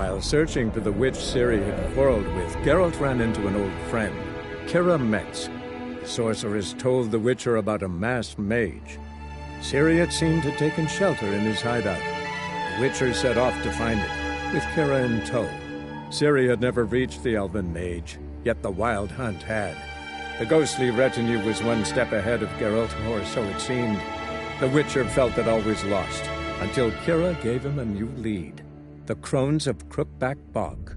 While searching for the witch Ciri had quarreled with, Geralt ran into an old friend, Kira Metz. The sorceress told the Witcher about a masked mage. Ciri had seemed to have taken shelter in his hideout. The Witcher set off to find it, with Kira in tow. Ciri had never reached the elven mage, yet the Wild Hunt had. The ghostly retinue was one step ahead of Geralt, or so it seemed. The Witcher felt that all was lost, until Kira gave him a new lead. The Crones of Crookback Bog.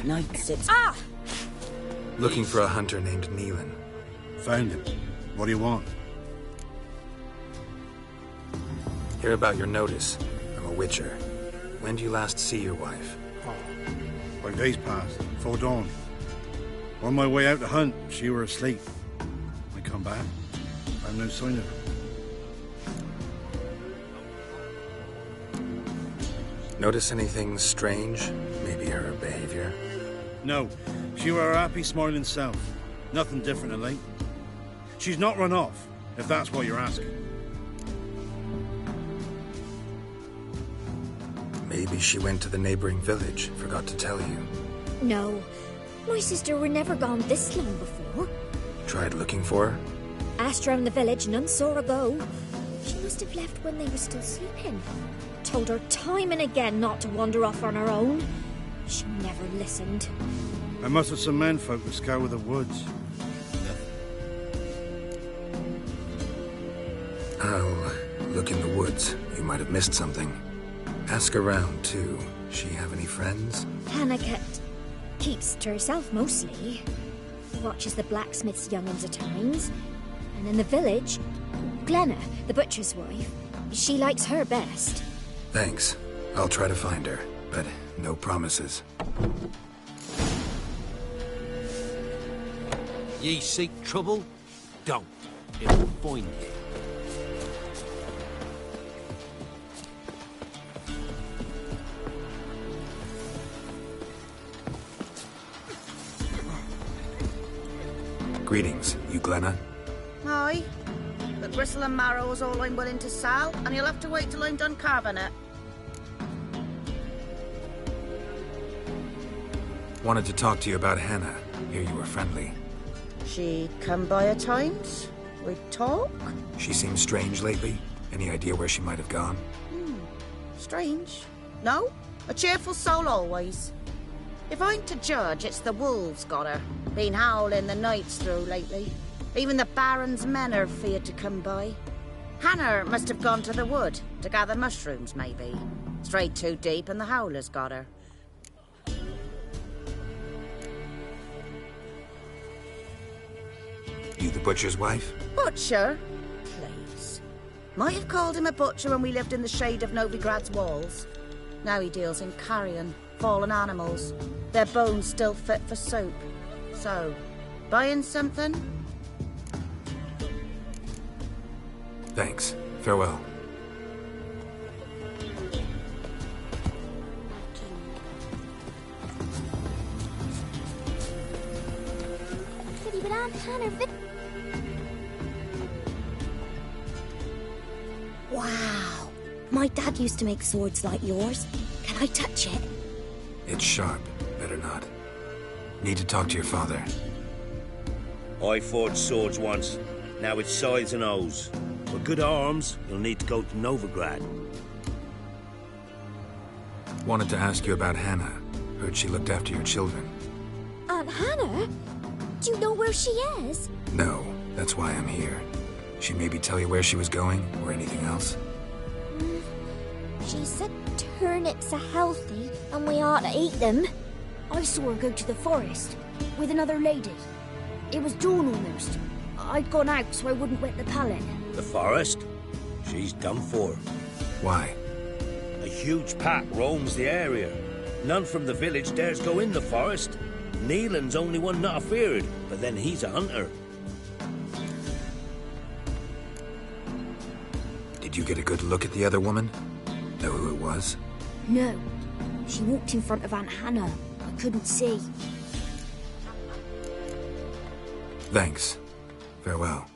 Night sits. Ah! Looking for a hunter named Neelan. Found him. What do you want? Hear about your notice. I'm a witcher. When do you last see your wife? 5 days passed, before dawn. On my way out to hunt, she were asleep. I come back, found no sign of her. Notice anything strange? Maybe her behavior? No, she were her happy, smiling self. Nothing different of late. She's not run off, if that's what you're asking. Maybe she went to the neighboring village, forgot to tell you. No, my sister were never gone this long before. Tried looking for her? Asked round the village, none saw her go. She must have left when they were still sleeping. Told her time and again not to wander off on her own. She never listened. I must have some menfolk to scour the woods. I'll look in the woods. You might have missed something. Ask around, too. She have any friends? Hannah keeps to herself mostly. Watches the blacksmith's young'uns at times. And in the village, Glenna, the butcher's wife, she likes her best. Thanks. I'll try to find her, but no promises. Ye seek trouble? Don't. It'll find you. Greetings. You Glenna? Aye. But gristle and marrow is all I'm willing to sell, and you'll have to wait till I'm done carving it. Wanted to talk to you about Hannah. Hear you were friendly. She come by at times? We talk? She seems strange lately. Any idea where she might have gone? Strange. No? A cheerful soul always. If I'm to judge, it's the wolves got her. Been howling the nights through lately. Even the Baron's men are feared to come by. Hannah must have gone to the wood to gather mushrooms, maybe. Strayed too deep and the howlers got her. You the butcher's wife? Butcher? Please. Might have called him a butcher when we lived in the shade of Novigrad's walls. Now he deals in carrion, fallen animals. Their bones still fit for soup. So, buying something? Thanks. Farewell. Wow. My dad used to make swords like yours. Can I touch it? It's sharp. Better not. Need to talk to your father. I forged swords once. Now it's scythes and hoes. For good arms, you'll need to go to Novigrad. Wanted to ask you about Hannah. Heard she looked after your children. Aunt Hannah? Do you know where she is? No, that's why I'm here. She maybe tell you where she was going, or anything else? She said turnips are healthy and we ought to eat them. I saw her go to the forest with another lady. It was dawn almost. I'd gone out so I wouldn't wet the pallet. The forest? She's done for. Why? A huge pack roams the area. None from the village dares go in the forest. Neelan's only one not afeared, but then he's a hunter. Did you get a good look at the other woman? Know who it was? No. She walked in front of Aunt Hannah. I couldn't see. Thanks. Farewell.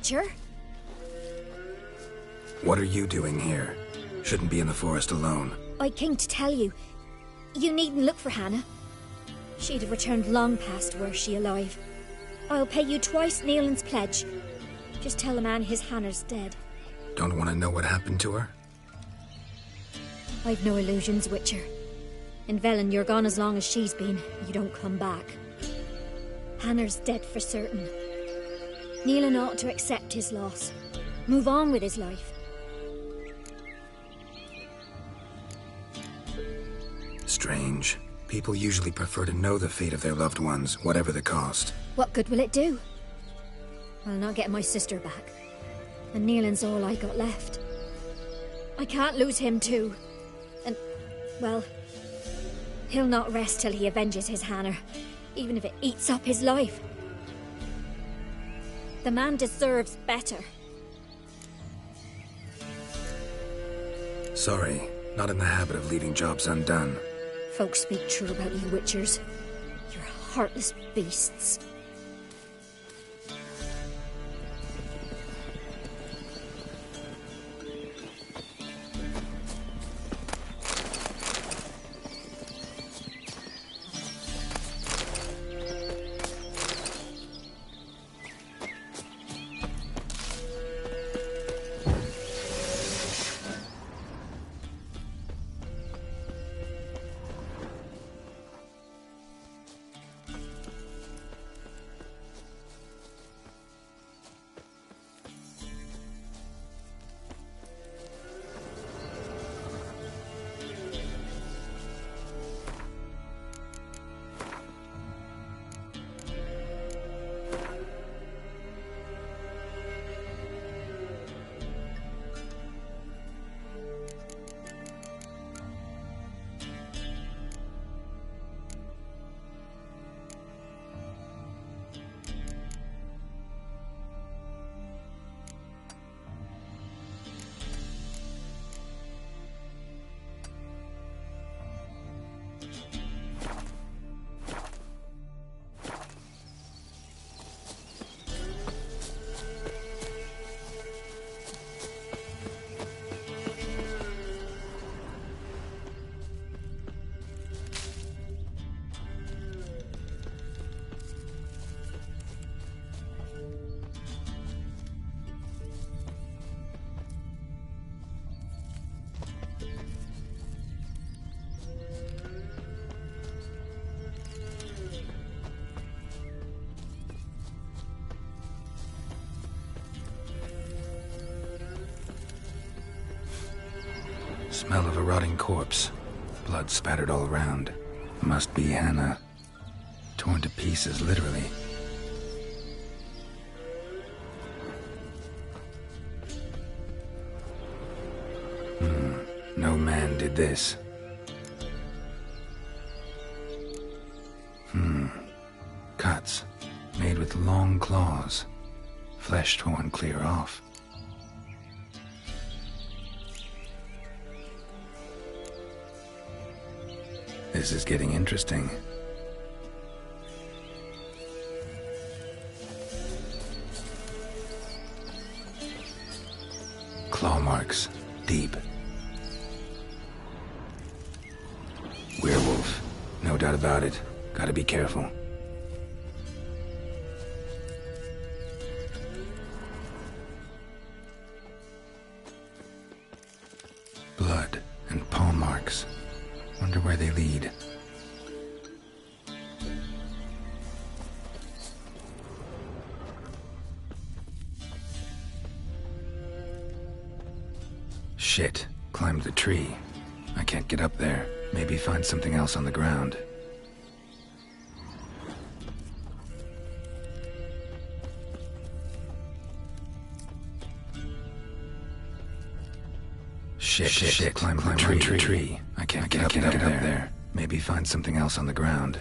Witcher? What are you doing here? Shouldn't be in the forest alone. I came to tell you. You needn't look for Hannah. She'd have returned long past were she alive. I'll pay you twice Neelan's pledge. Just tell the man his Hannah's dead. Don't want to know what happened to her? I've no illusions, Witcher. In Velen, you're gone as long as she's been. You don't come back. Hannah's dead for certain. Neelan ought to accept his loss. Move on with his life. Strange. People usually prefer to know the fate of their loved ones, whatever the cost. What good will it do? I'll not get my sister back. And Neelan's all I got left. I can't lose him too. And, well, he'll not rest till he avenges his Hanner, even if it eats up his life. The man deserves better. Sorry, not in the habit of leaving jobs undone. Folks speak true about you Witchers. You're heartless beasts. Smell of a rotting corpse. Blood spattered all around. Must be Hannah. Torn to pieces, literally. No man did this. Cuts. Made with long claws. Flesh torn clear off. This is getting interesting. Claw marks. Deep. Werewolf. No doubt about it. Gotta be careful. Blood and paw marks. Wonder where they lead. Shit. Climbed the tree. I can't get up there. Maybe find something else on the ground. Shit. Climb the tree. I can't get up there. Maybe find something else on the ground.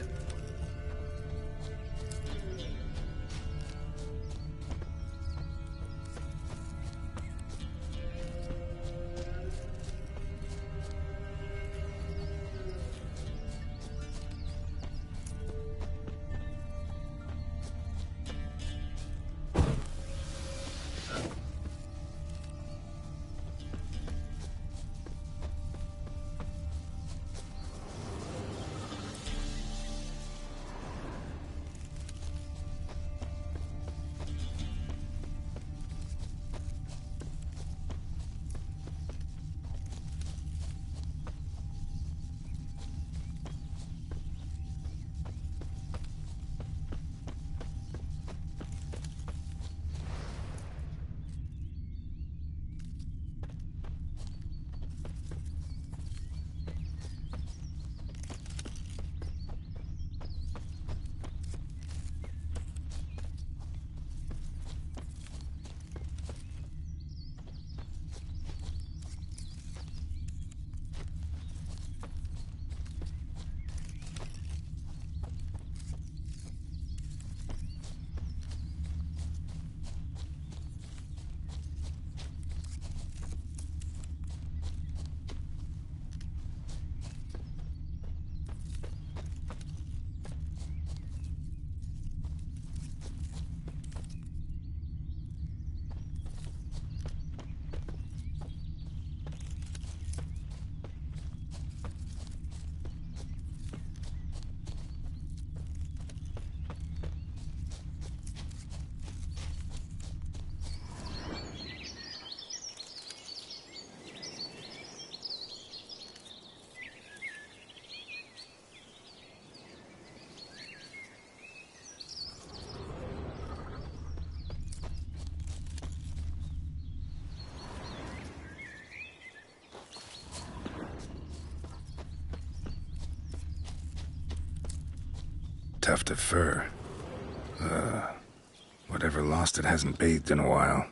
tuft of fur. Whatever lost it hasn't bathed in a while.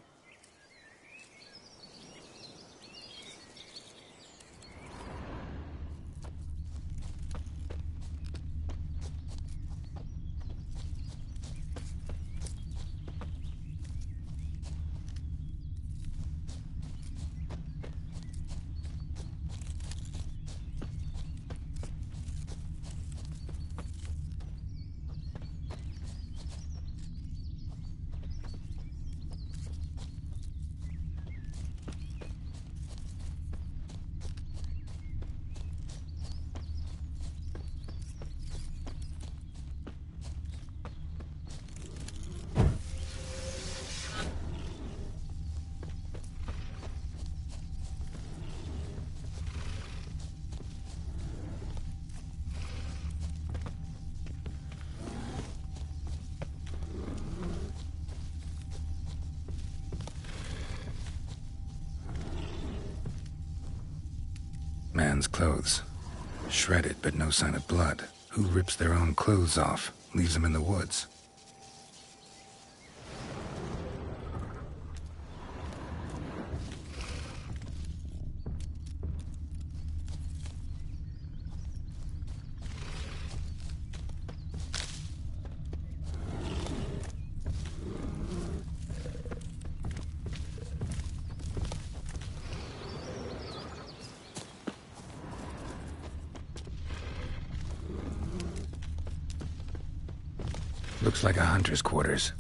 Man's clothes. Shredded, but no sign of blood. Who rips their own clothes off, leaves them in the woods? Looks like a hunter's quarters.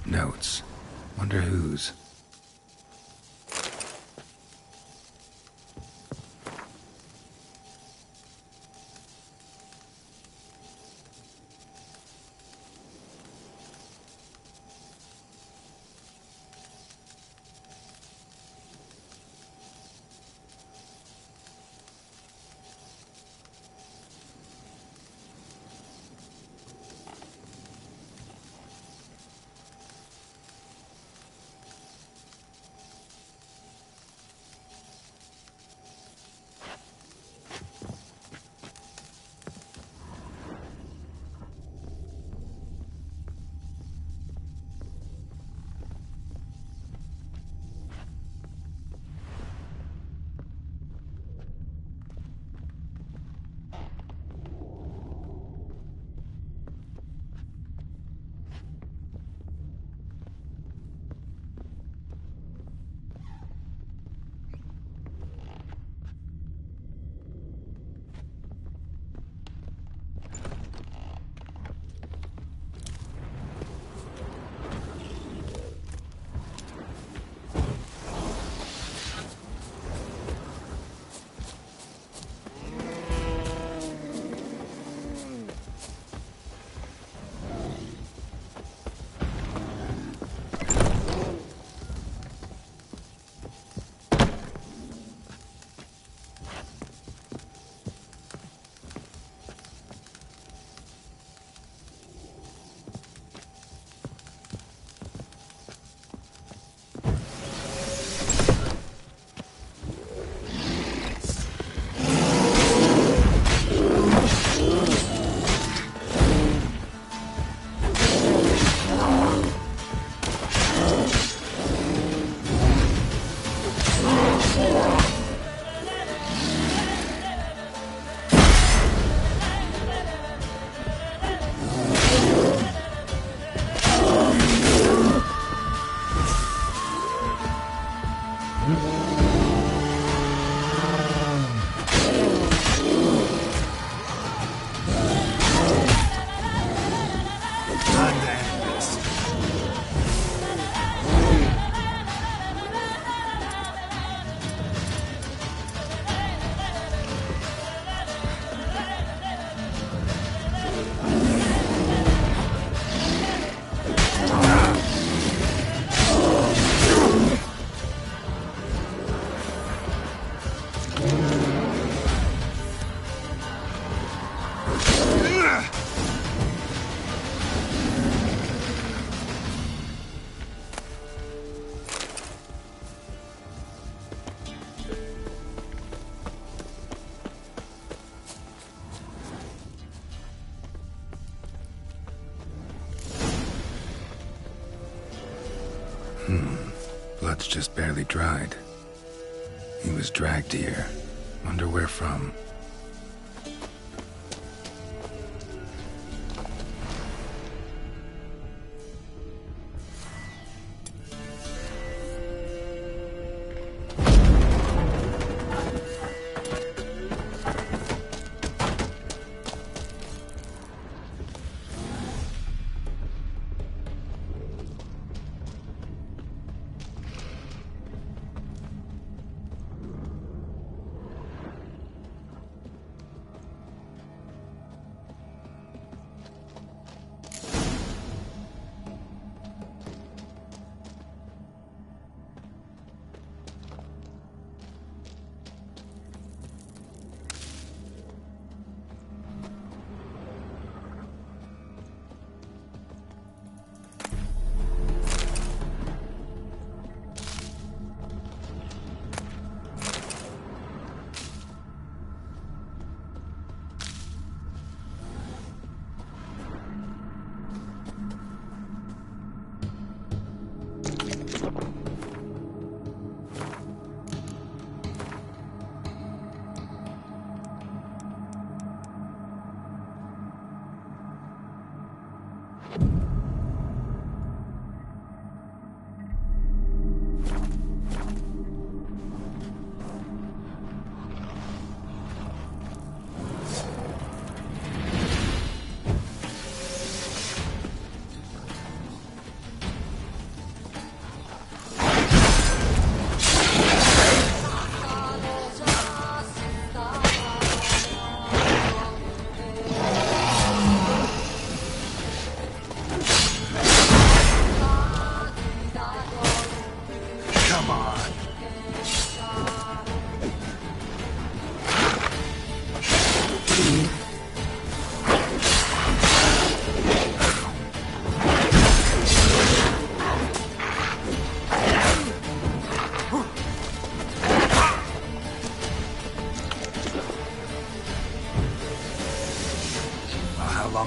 Notes. Wonder whose. Blood's just barely dried. He was dragged here. Wonder where from.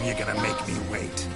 You're gonna make me wait.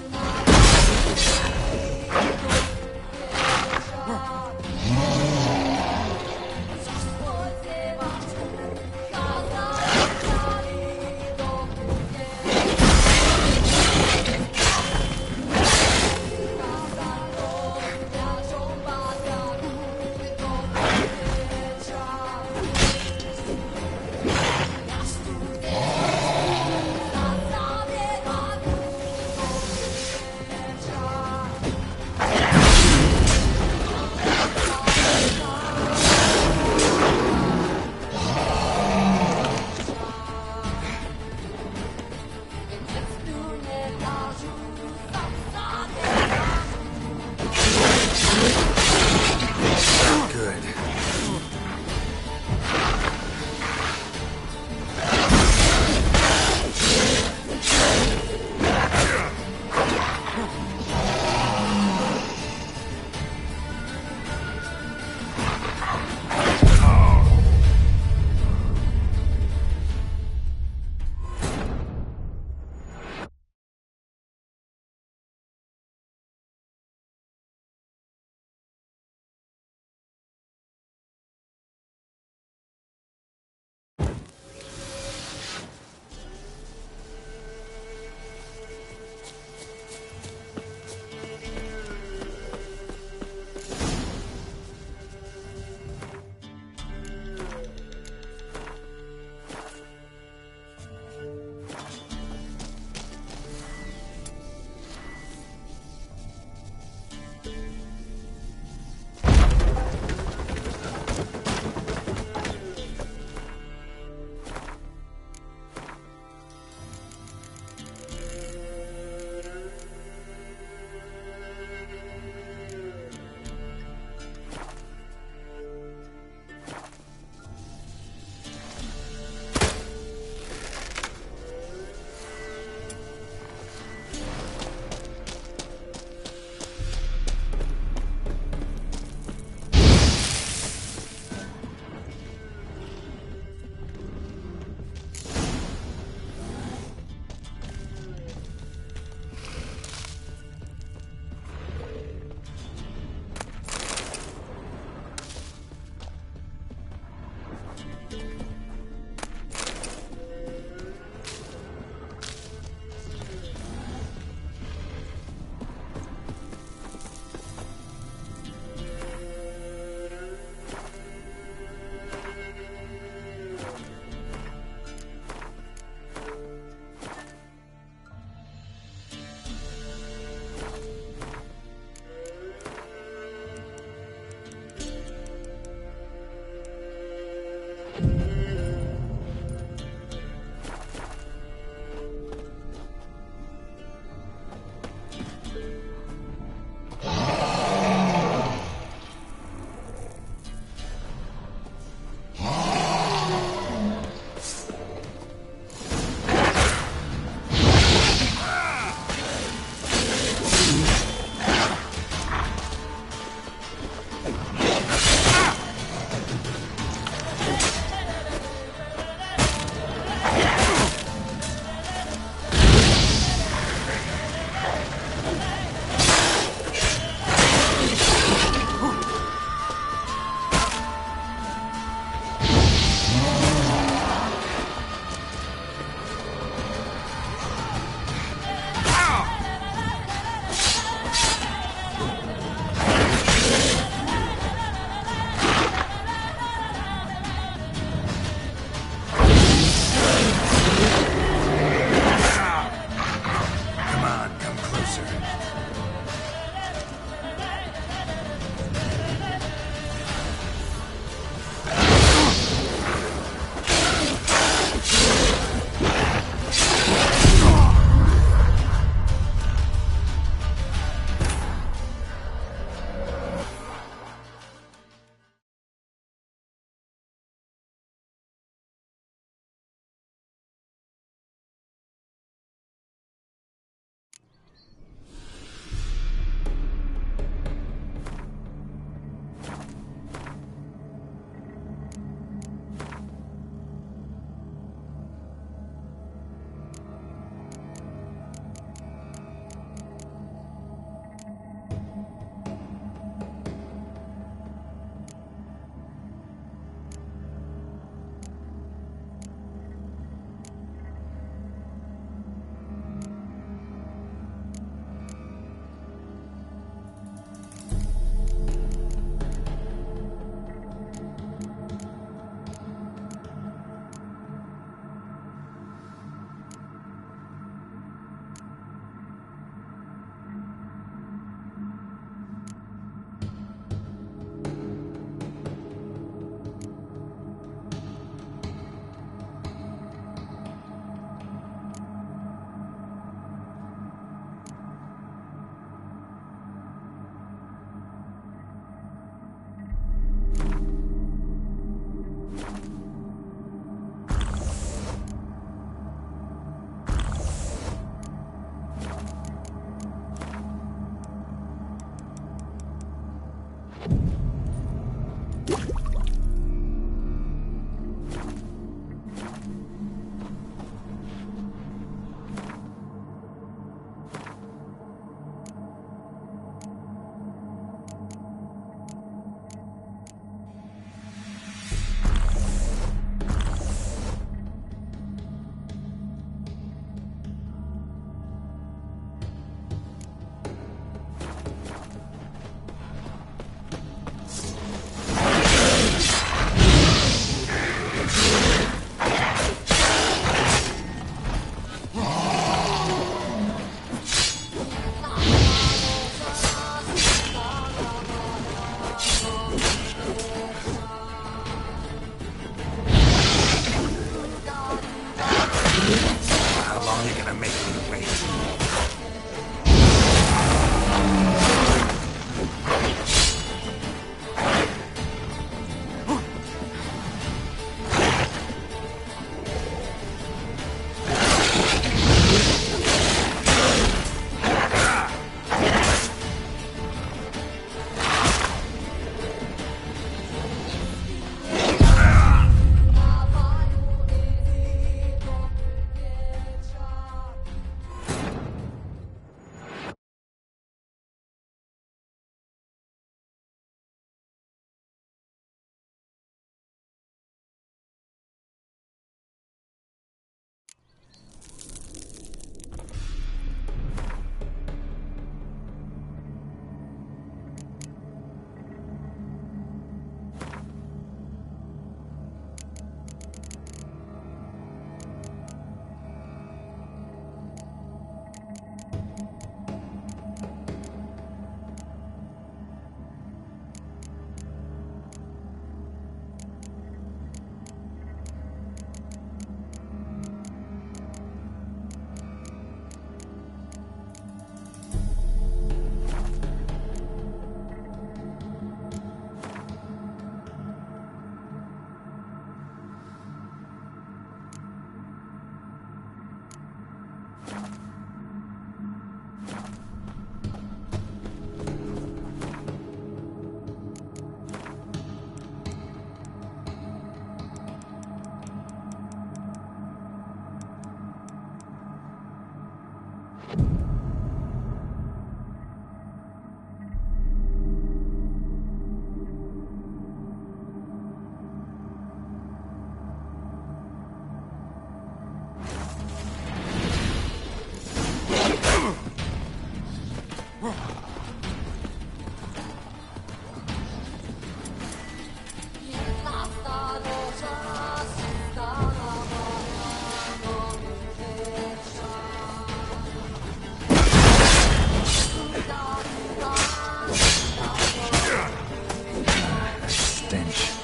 Stench.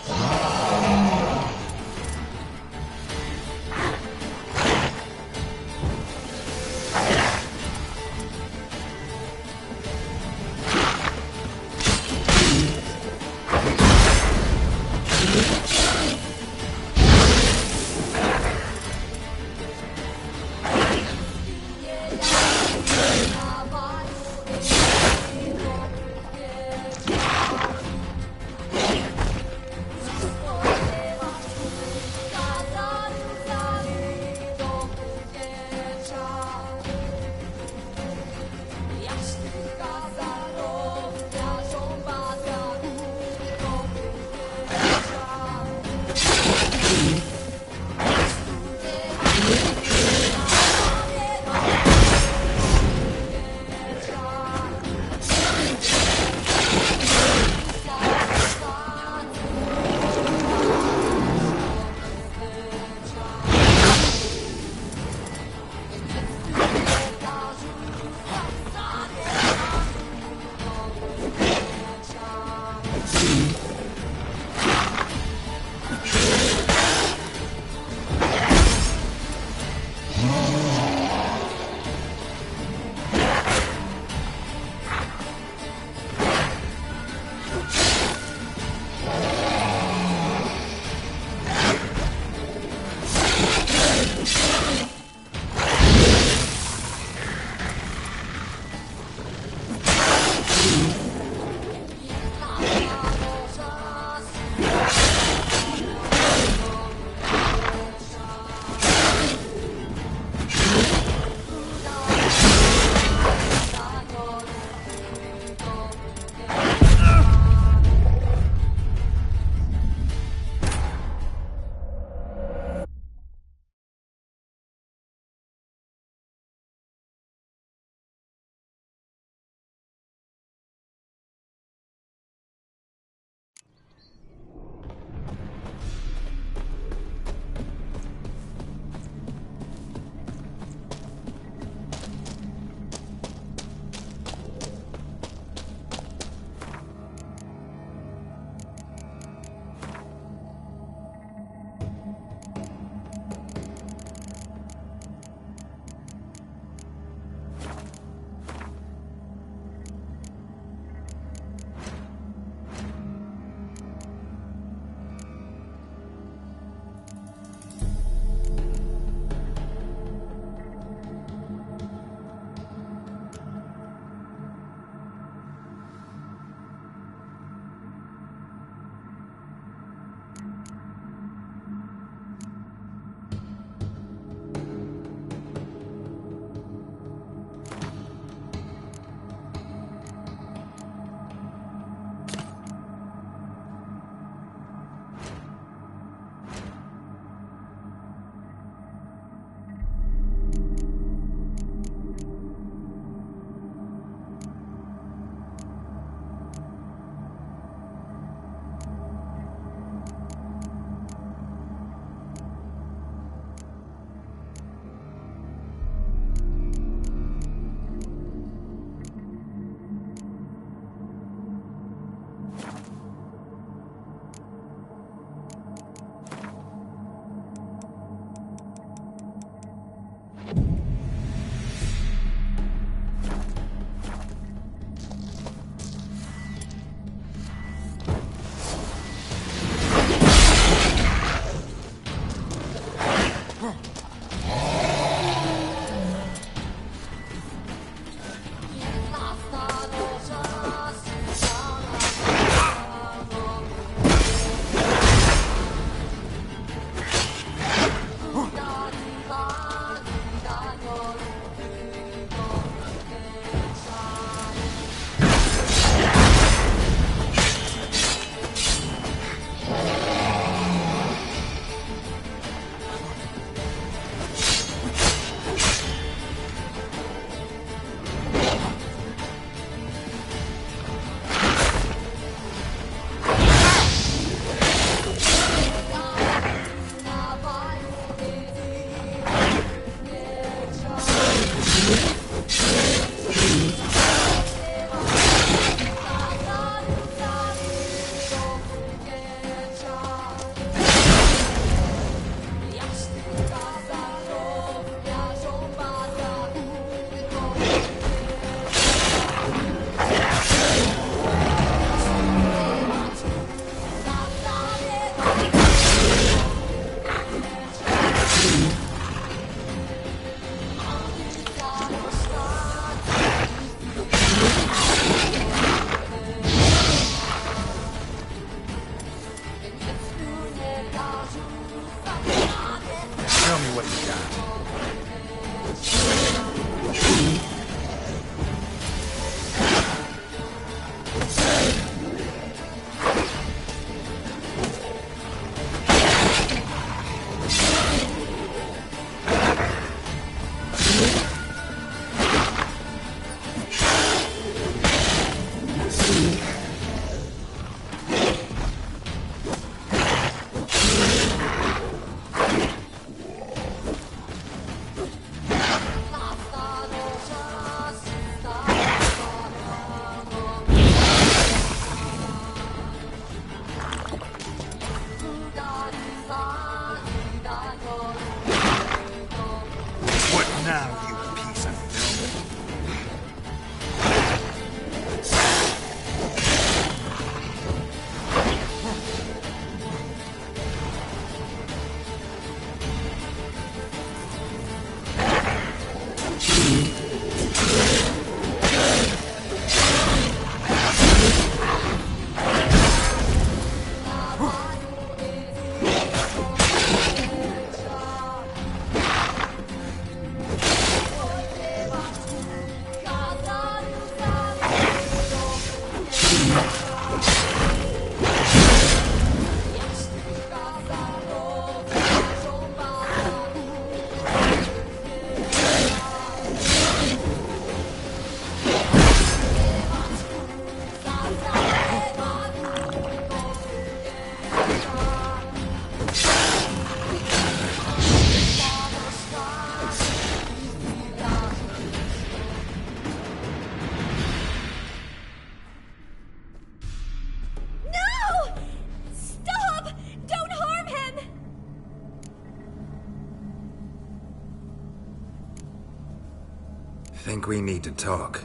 Think we need to talk.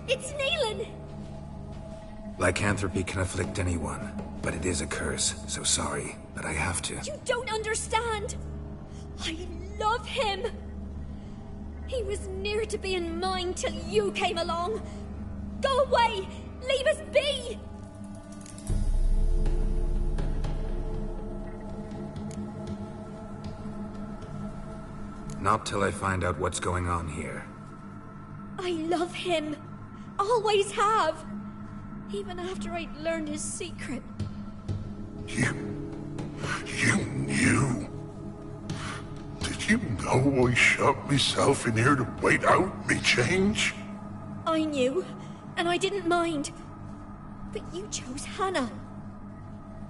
It's Neelan! Lycanthropy can afflict anyone, but it is a curse, so sorry, but I have to. You don't understand! I love him! He was near to being mine till you came along! Go away! Leave us be! Not till I find out what's going on here. I love him. Always have. Even after I'd learned his secret. You knew? Did you know I shut myself in here to wait out me change? I knew, and I didn't mind. But you chose Hannah.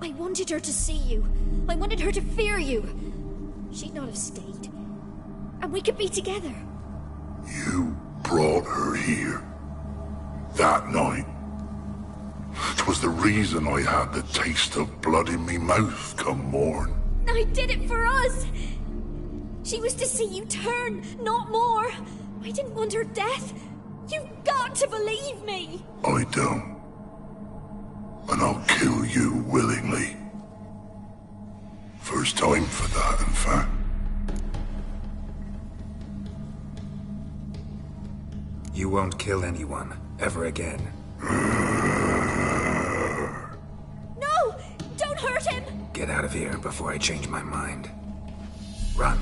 I wanted her to see you. I wanted her to fear you. She'd not have stayed. And we could be together. You brought her here. That night. It was the reason I had the taste of blood in me mouth come morn. I did it for us. She was to see you turn, not more. I didn't want her death. You've got to believe me. I don't. And I'll kill you willingly. First time for that, in fact. You won't kill anyone, ever again. No! Don't hurt him! Get out of here before I change my mind. Run.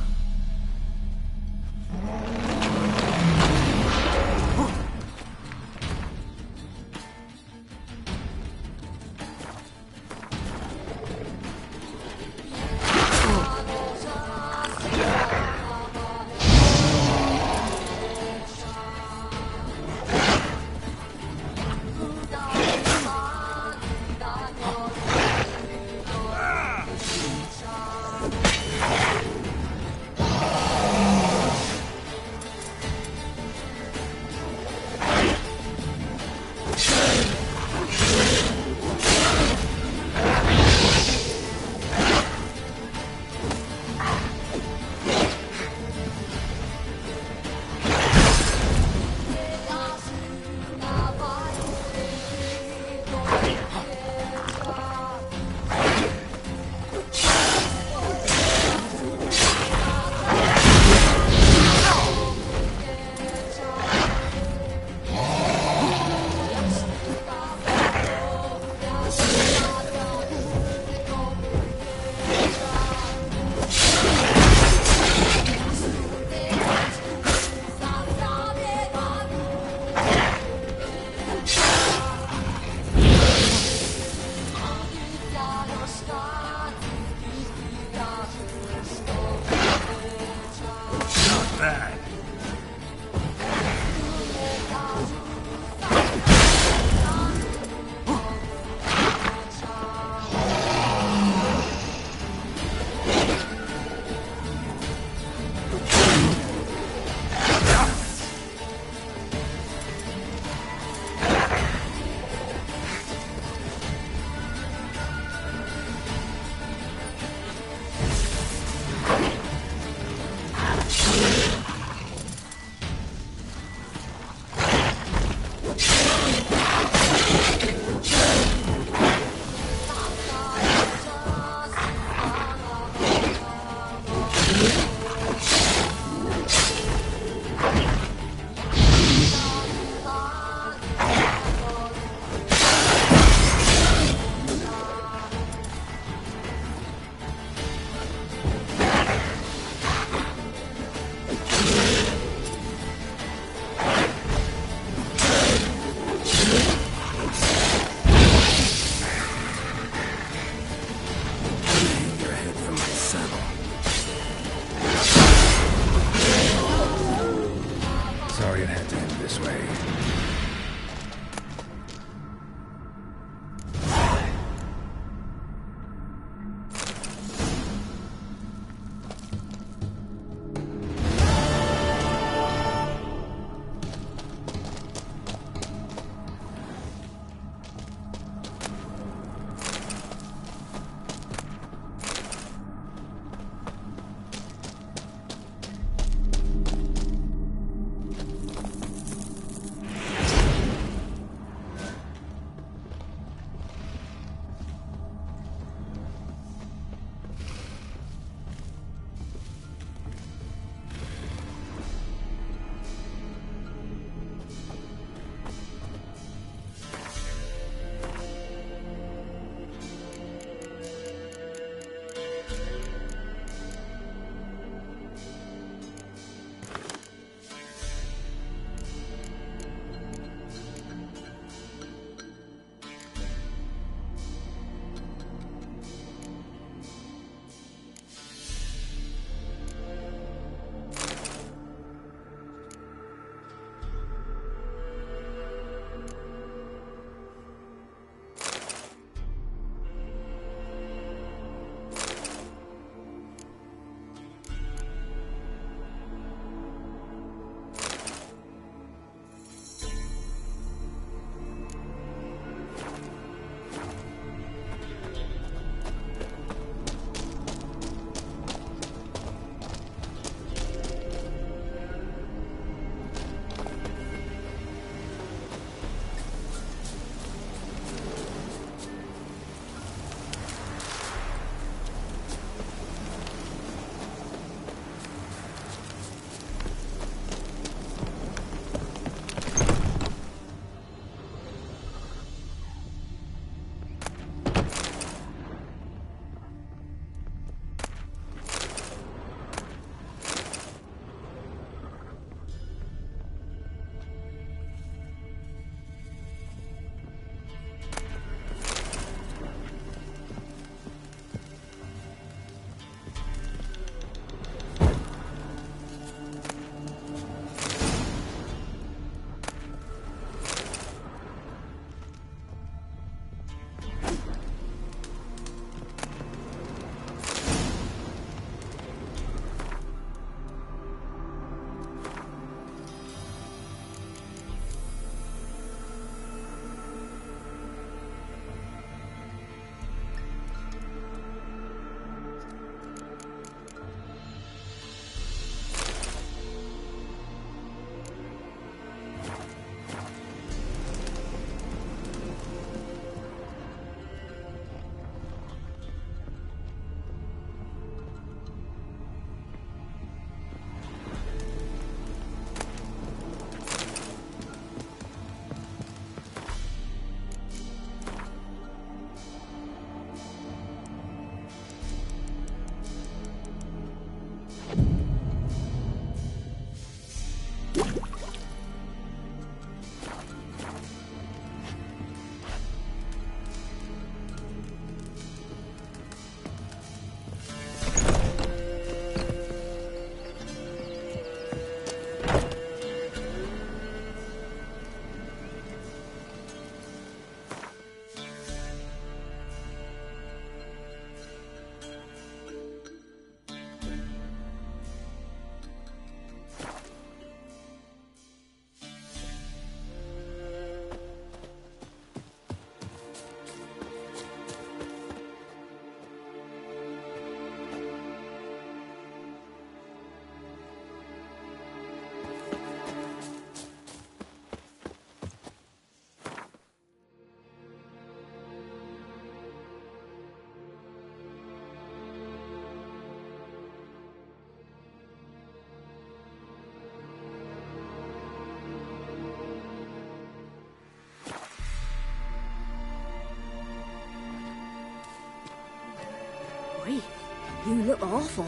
You look awful.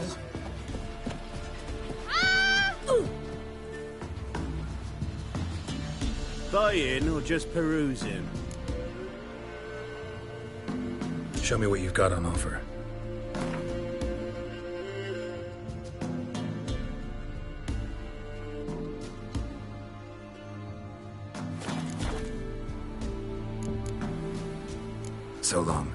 Buying or just perusing? Show me what you've got on offer. So long.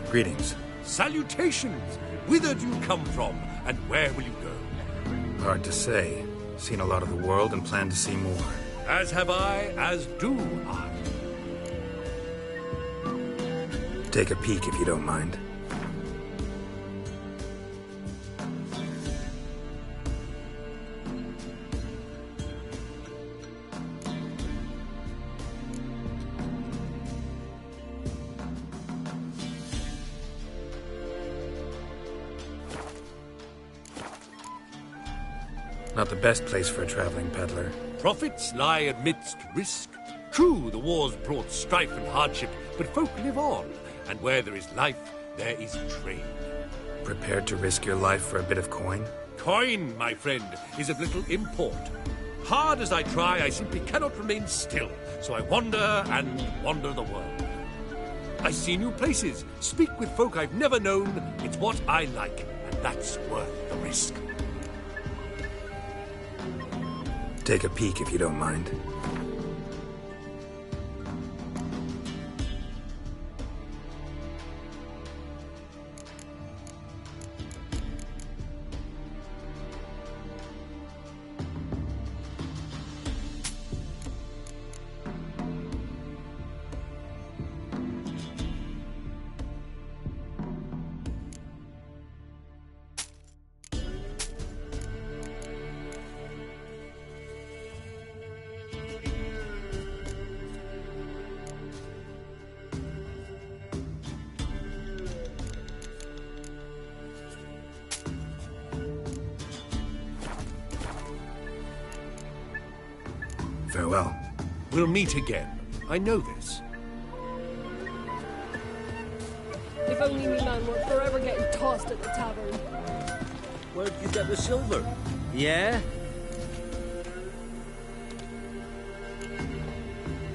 Greetings. Salutations! Whither do you come from, and where will you go? Hard to say. Seen a lot of the world and plan to see more. As have I, as do I. Take a peek if you don't mind. Not the best place for a traveling peddler. Profits lie amidst risk. True, the wars brought strife and hardship, but folk live on, and where there is life, there is trade. Prepared to risk your life for a bit of coin? Coin, my friend, is of little import. Hard as I try, I simply cannot remain still, so I wander and wander the world. I see new places, speak with folk I've never known. It's what I like, and that's worth the risk. Take a peek if you don't mind. Farewell. We'll meet again. I know this. If only me man were forever getting tossed at the tavern. Where'd you get the silver? Yeah?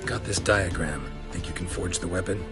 Got this diagram. Think you can forge the weapon?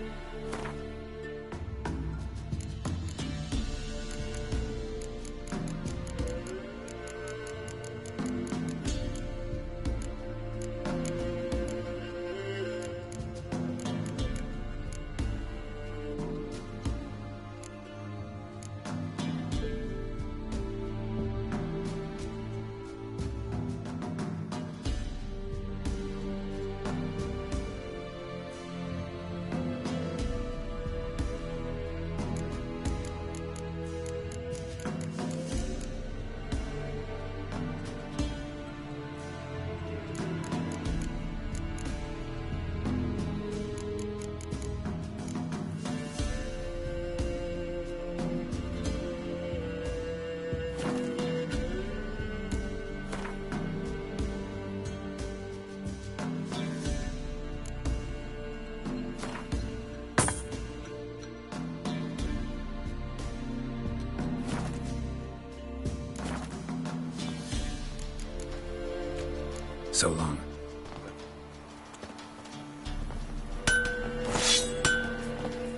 So long.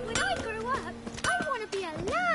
When I grow up, I want to be a lad.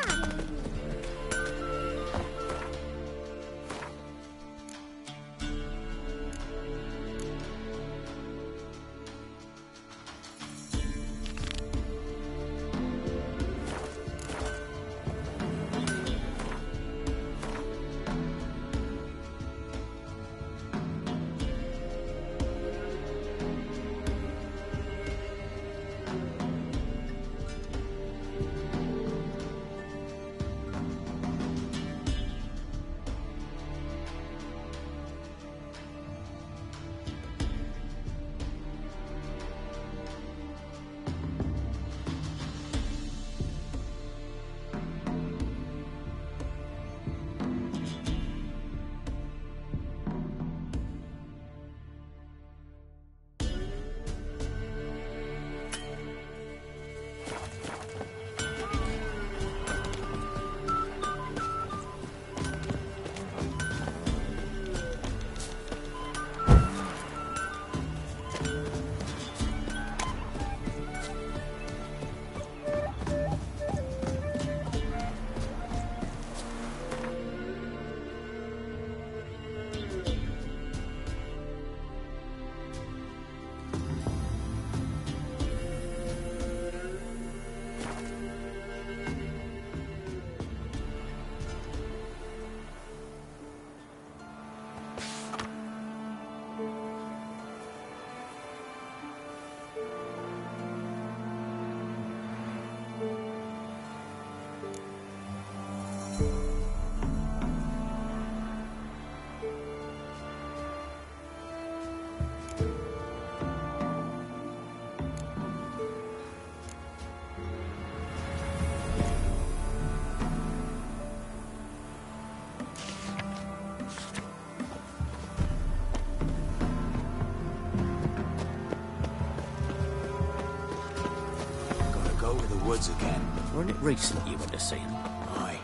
go to the woods again. Weren't it recently you went to see him? Aye.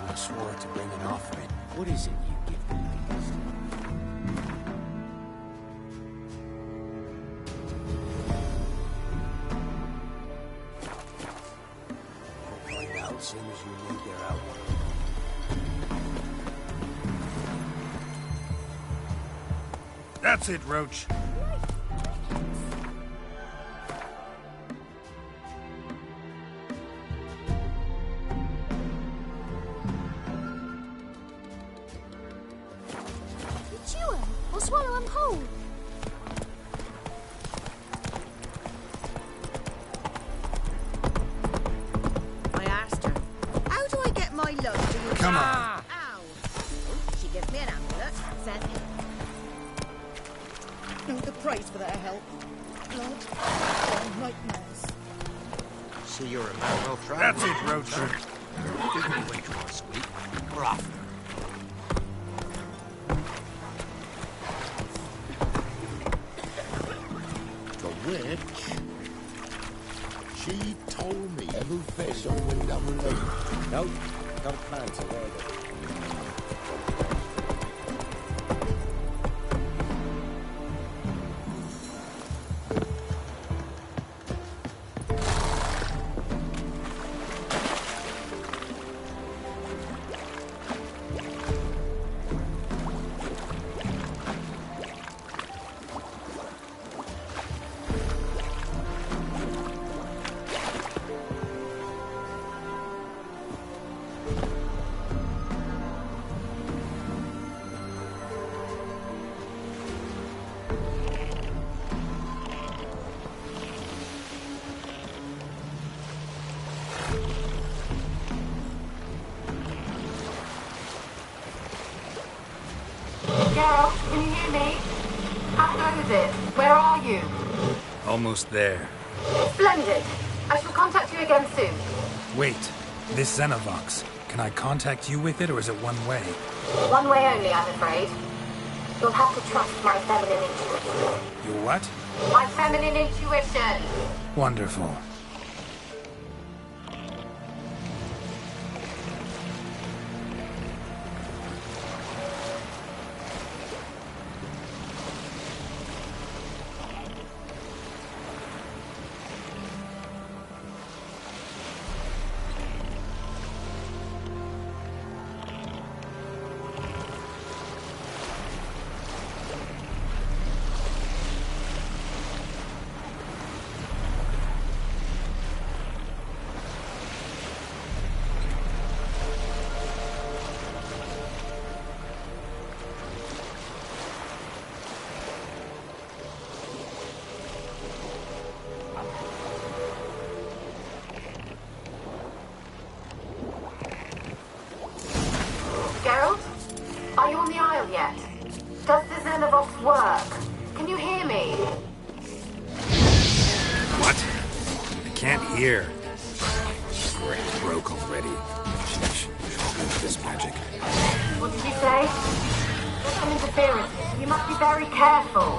And I swore to bring an offering. What is it you give the ladies? We'll find out as soon as you leave their out. That's it, Roach. Chew him or swallow him whole. I asked her, how do I get my love to you? Come on. Ow! Oh, she gives me an amulet. Says, no, the praise for their help. Blood and nightmares. See, you're a man well tried. That's it, Roach. Give me what you want, sweet. We're off. The witch? She told me every fish on the double lake. Nope, don't plan to wear it. Geralt, can you hear me? How goes it? Where are you? Almost there. Splendid. I shall contact you again soon. Wait, this Xenovox. Can I contact you with it, or is it one way? One way only, I'm afraid. You'll have to trust my feminine intuition. Your what? My feminine intuition. Wonderful. Geralt? Are you on the Isle yet? Does the Xenovox work? Can you hear me? What? I can't hear. Great, broke already. Sheesh. This magic. What did you say? There's some interference. You must be very careful.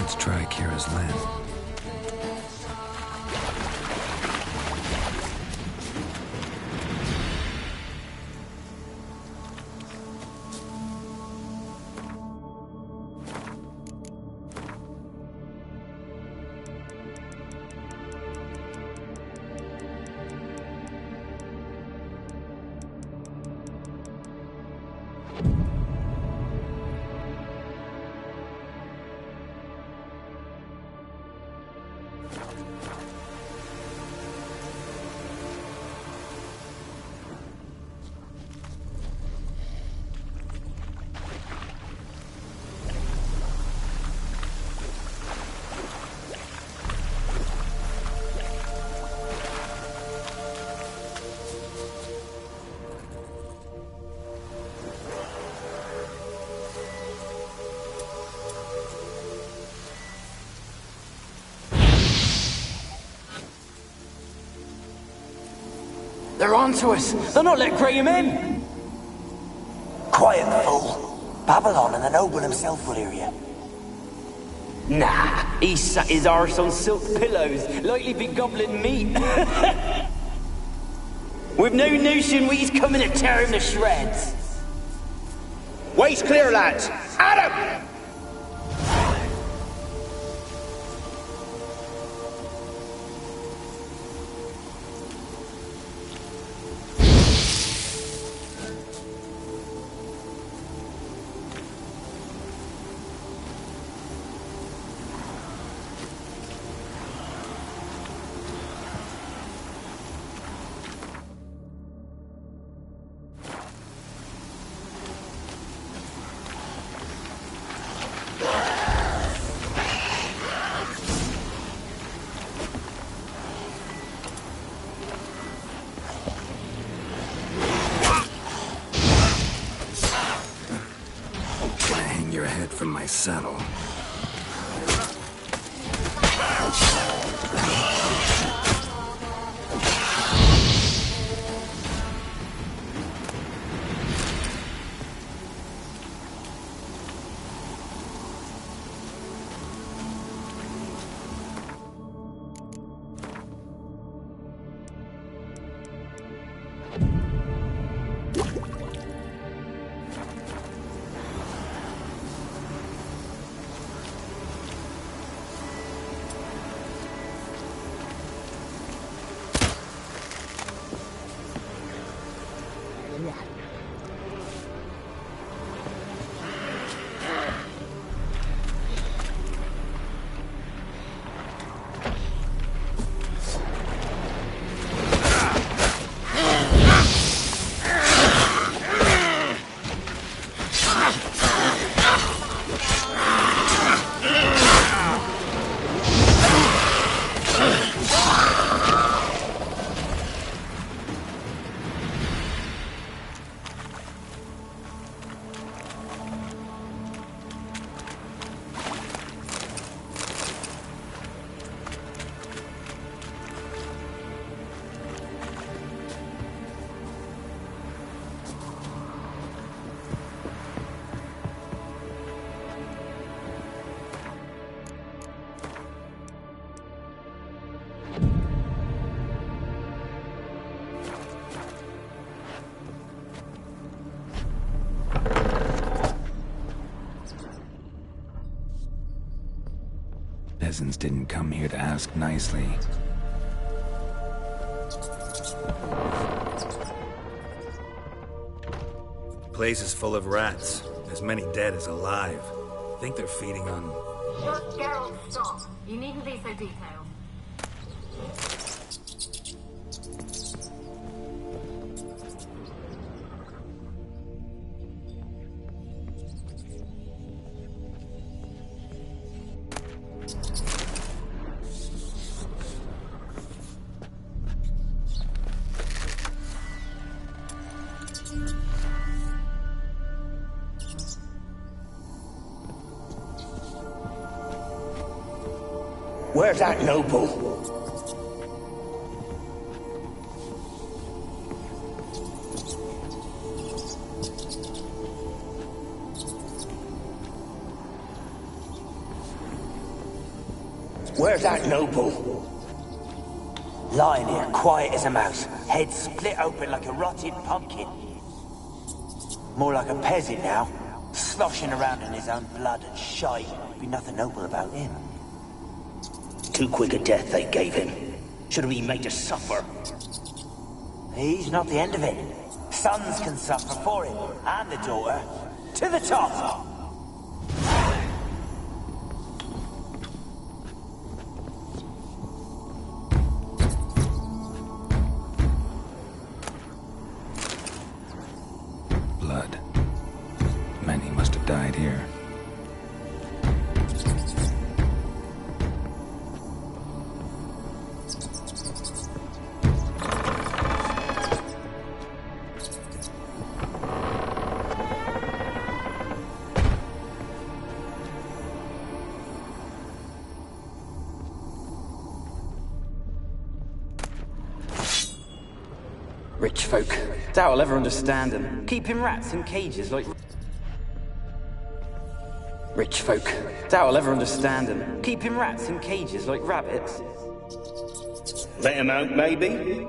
Let's try Kira's land. They're onto us! They'll not let Graham in! Quiet, fool. Babylon and the noble himself will hear you. Nah, he sat his arse on silk pillows, like he'd be gobbling meat. We've no notion we's coming to tear him to shreds. Way's clear, lads! At him! Your head from my saddle. Peasants didn't come here to ask nicely. Place is full of rats. As many dead as alive. Think they're feeding on... Just Geralt, stop. You needn't be so detailed. Where's that noble? Where's that noble? Lying here, quiet as a mouse, head split open like a rotted pumpkin. More like a peasant now, sloshing around in his own blood and shite. Be nothing noble about him. Too quick a death they gave him. Should have been made to suffer. He's not the end of it. Sons can suffer for him, and the daughter. To the top! Blood. Many must have died here. Rich folk. Doubt I'll ever understand them. Keeping rats in cages like... Rich folk. Doubt I'll ever understand them. Keeping rats in cages like rabbits. Let him out, maybe?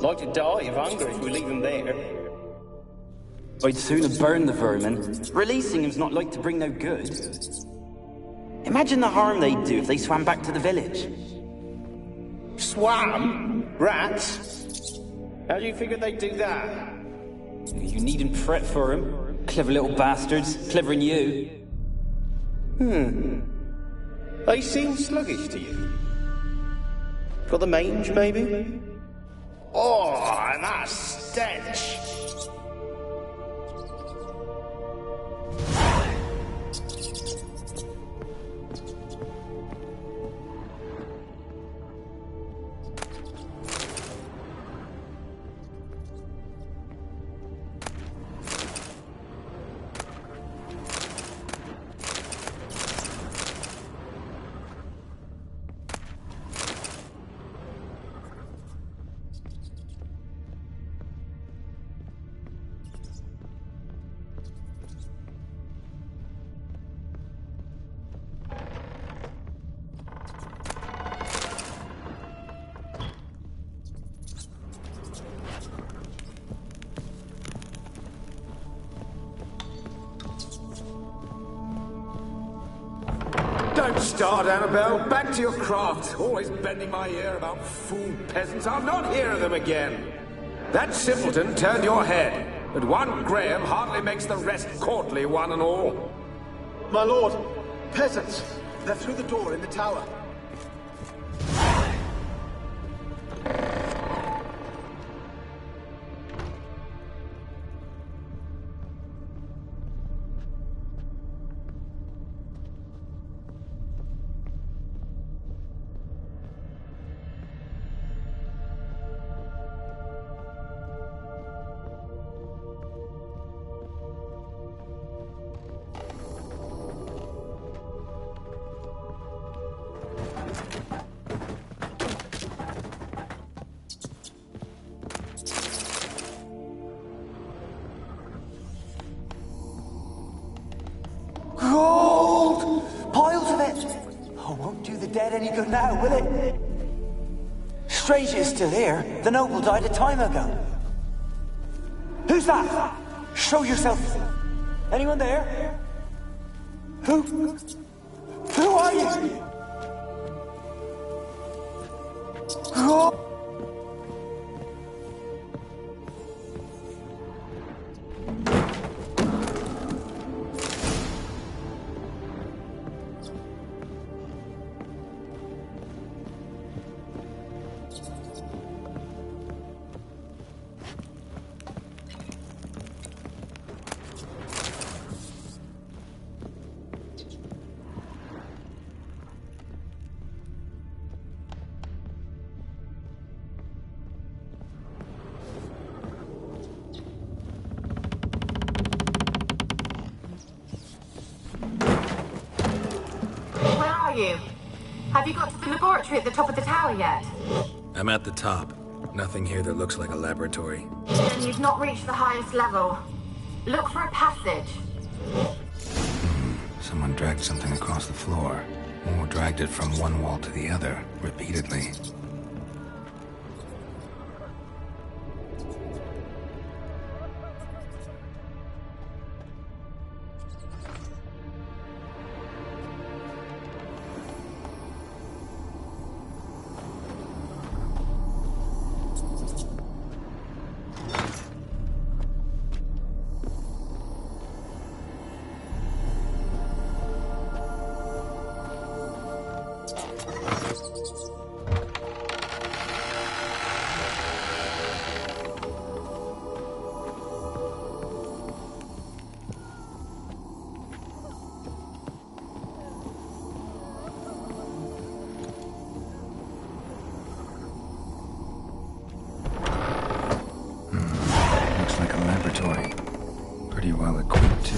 Like to die of hunger if we leave him there. I'd sooner burn the vermin. Releasing him's not like to bring no good. Imagine the harm they'd do if they swam back to the village. Swam? Rats? How do you figure they'd do that? You needn't fret for him. Clever little bastards. Clever than you. They seem sluggish to you. Got the mange, maybe? Oh, and that stench! Don't start, Annabelle. Back to your craft. Always bending my ear about fool peasants. I'll not hear of them again. That simpleton turned your head, but one Graham hardly makes the rest courtly, one and all. My lord, peasants. They're through the door in the tower. Gold! Piles of it! Oh, won't do the dead any good now, will it? Strange it's still here. The noble died a time ago. Who's that? Show yourself. Anyone there? Who are you? Gold! Have you got to the laboratory at the top of the tower yet? I'm at the top. Nothing here that looks like a laboratory. Then you've not reached the highest level. Look for a passage. Someone dragged something across the floor. or dragged it from one wall to the other, repeatedly. Pretty well equipped, too.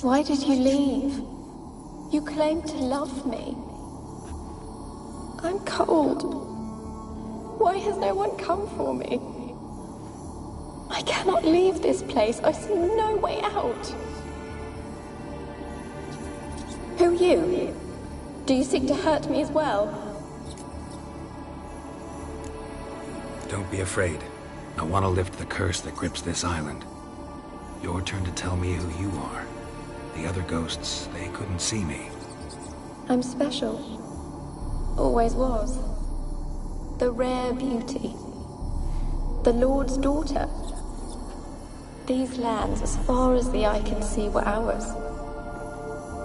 Why did you leave? You claimed to love me. I'm cold. Why has no one come for me? I cannot leave this place. I see no way out. Who are you? Do you seek to hurt me as well? Don't be afraid. I want to lift the curse that grips this island. Your turn to tell me who you are. The other ghosts, they couldn't see me. I'm special. Always was. The rare beauty. The Lord's daughter. These lands, as far as the eye can see, were ours.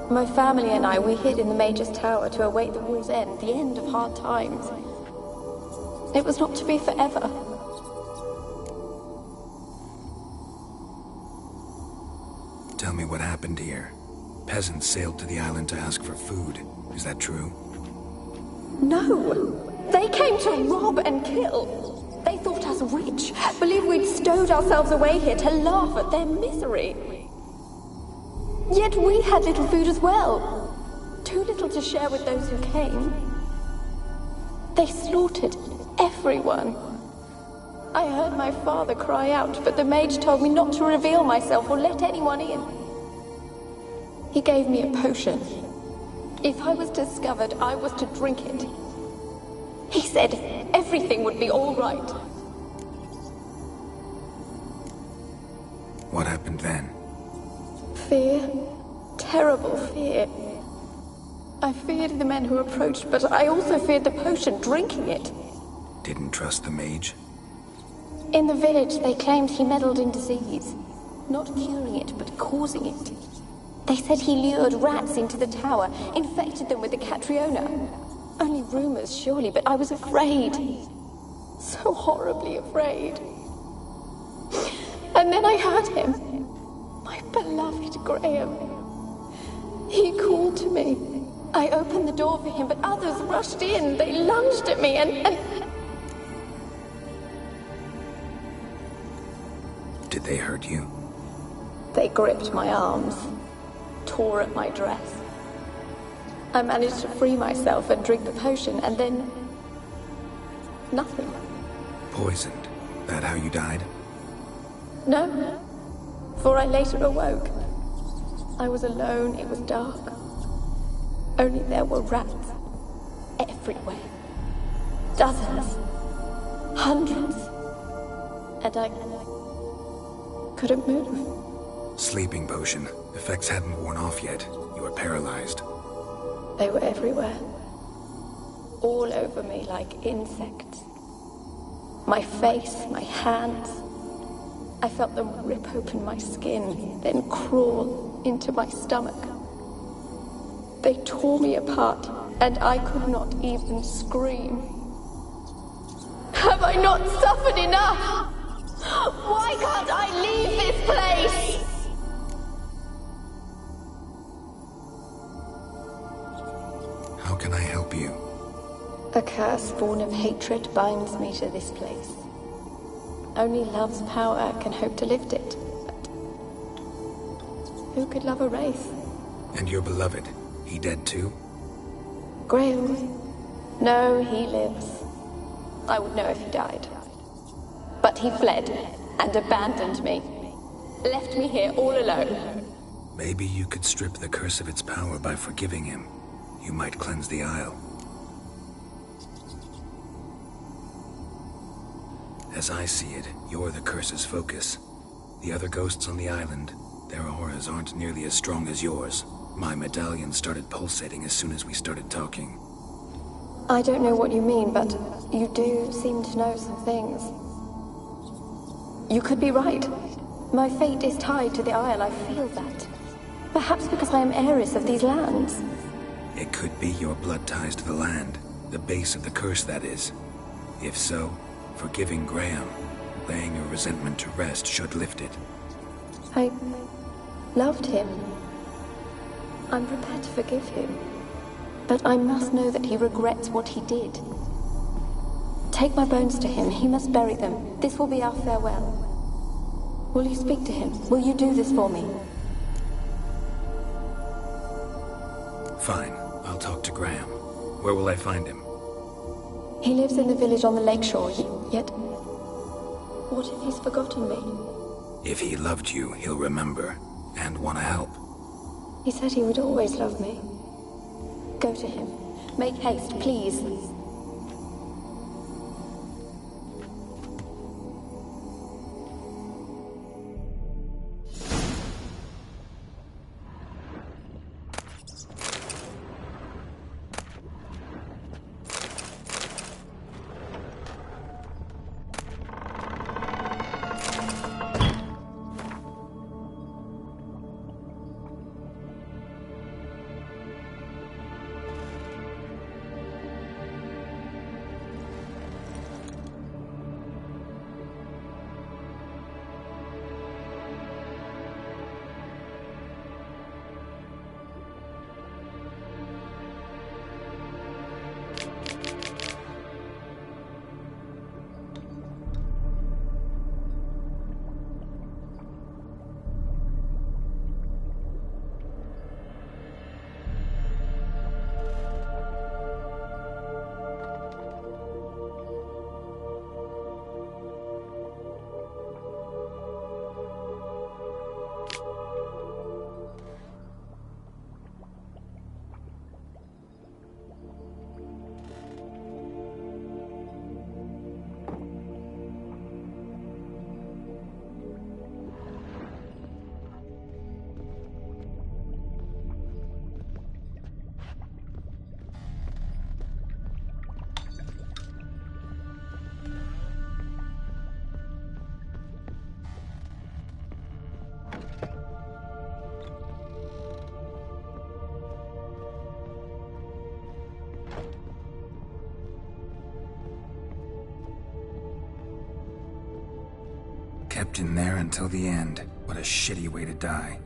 My family and I, we hid in the Mage's Tower to await the war's end, the end of hard times. It was not to be forever. Tell me what happened here. Peasants sailed to the island to ask for food. Is that true? No! They came to rob and kill. They thought us rich, believed we'd stowed ourselves away here to laugh at their misery. Yet we had little food as well. Too little to share with those who came. They slaughtered everyone. I heard my father cry out, but the mage told me not to reveal myself or let anyone in. He gave me a potion. If I was discovered, I was to drink it. He said everything would be all right. What happened then? Fear. Terrible fear. I feared the men who approached, but I also feared the potion, drinking it. Didn't trust the mage? In the village, they claimed he meddled in disease. Not curing it, but causing it. They said he lured rats into the tower, infected them with the Catriona. Only rumors, surely, but I was afraid. So horribly afraid. And then I heard him. My beloved. wanted Graham. He called to me. I opened the door for him, but others rushed in. They lunged at me and... Did they hurt you? They gripped my arms, tore at my dress. I managed to free myself and drink the potion, and then... nothing. Poisoned? That how you died? No, for I later awoke. I was alone, it was dark. Only there were rats everywhere. Dozens. Hundreds. And I couldn't move. Sleeping potion. Effects hadn't worn off yet. You were paralyzed. They were everywhere. All over me like insects. My face, my hands. I felt them rip open my skin, then crawl into my stomach. They tore me apart, and I could not even scream. Have I not suffered enough? Why can't I leave this place? How can I help you? A curse born of hatred binds me to this place. Only love's power can hope to lift it. But who could love a wraith? And your beloved, he dead too? Graham? No, he lives. I would know if he died. But he fled and abandoned me. Left me here all alone. Maybe you could strip the curse of its power by forgiving him. You might cleanse the Isle. As I see it, you're the curse's focus. The other ghosts on the island, their auras aren't nearly as strong as yours. My medallion started pulsating as soon as we started talking. I don't know what you mean, but you do seem to know some things. You could be right. My fate is tied to the Isle, I feel that. Perhaps because I am heiress of these lands. It could be your blood ties to the land, the base of the curse, that is. If so, forgiving Graham, laying your resentment to rest should lift it. I loved him. I'm prepared to forgive him. But I must know that he regrets what he did. Take my bones to him. He must bury them. This will be our farewell. Will you speak to him? Will you do this for me? Fine. I'll talk to Graham. Where will I find him? He lives in the village on the lakeshore, yet... what if he's forgotten me? If he loved you, he'll remember, and want to help. He said he would always love me. Go to him. Make haste, please. Kept in there until the end. What a shitty way to die.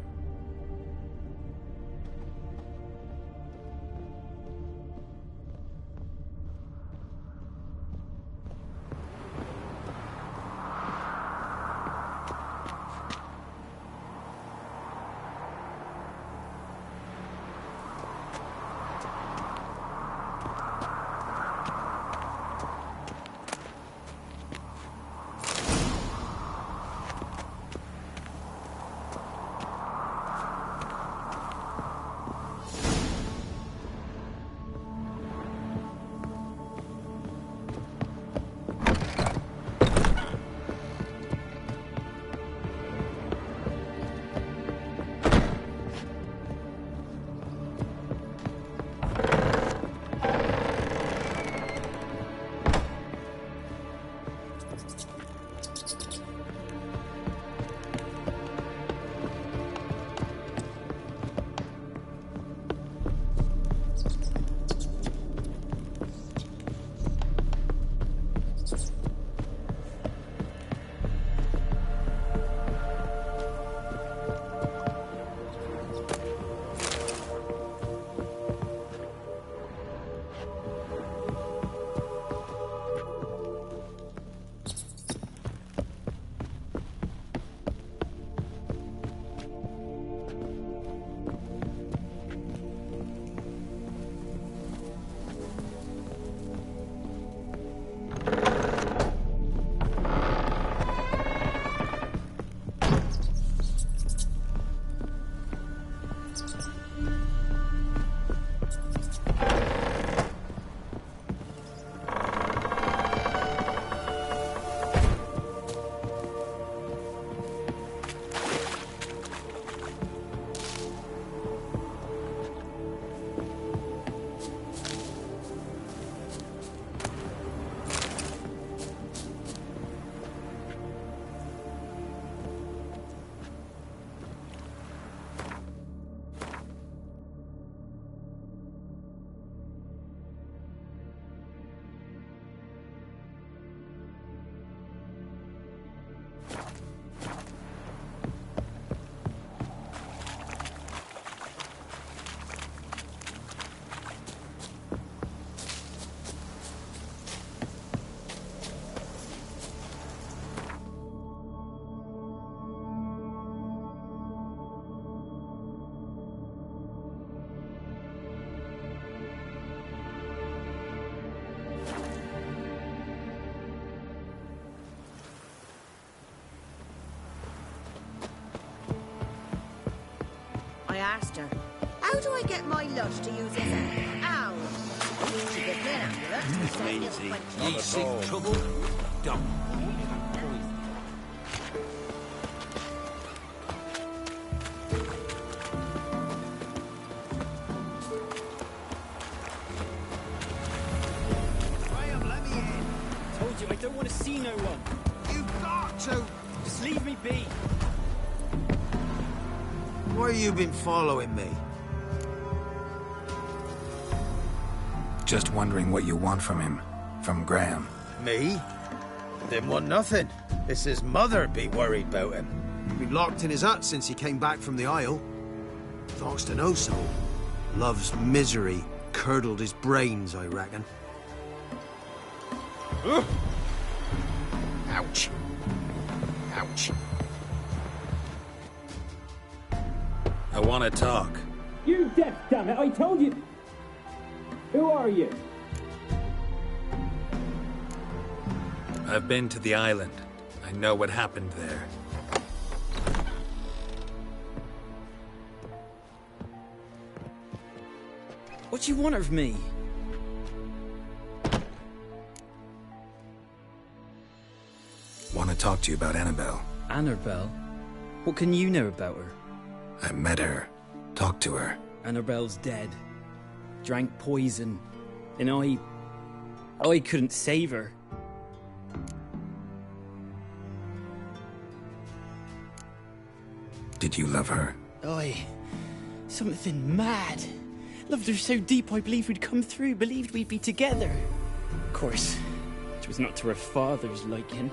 I asked her, how do I get my lush to use his owl? She gives me an amulet. Maisie, ye seek trouble? Don't. Graham, let me in. Told you, I don't want to see no one. You've got to. Just leave me be. Why you been following me? Just wondering what you want from him. From Graham. Me? Didn't want nothing. It's his mother be worried about him. Been locked in his hut since he came back from the Isle. Thanks to no soul. Love's misery curdled his brains, I reckon. Ouch. Ouch. I want to talk. You deaf, damn it! I told you. Who are you? I've been to the island. I know what happened there. What do you want of me? Want to talk to you about Annabelle. Annabelle? What can you know about her? I met her. Talked to her. Annabelle's dead. Drank poison. And I couldn't save her. Did you love her? Something mad. Loved her so deep I believed we'd come through, believed we'd be together. Of course, it was not to her father's liking.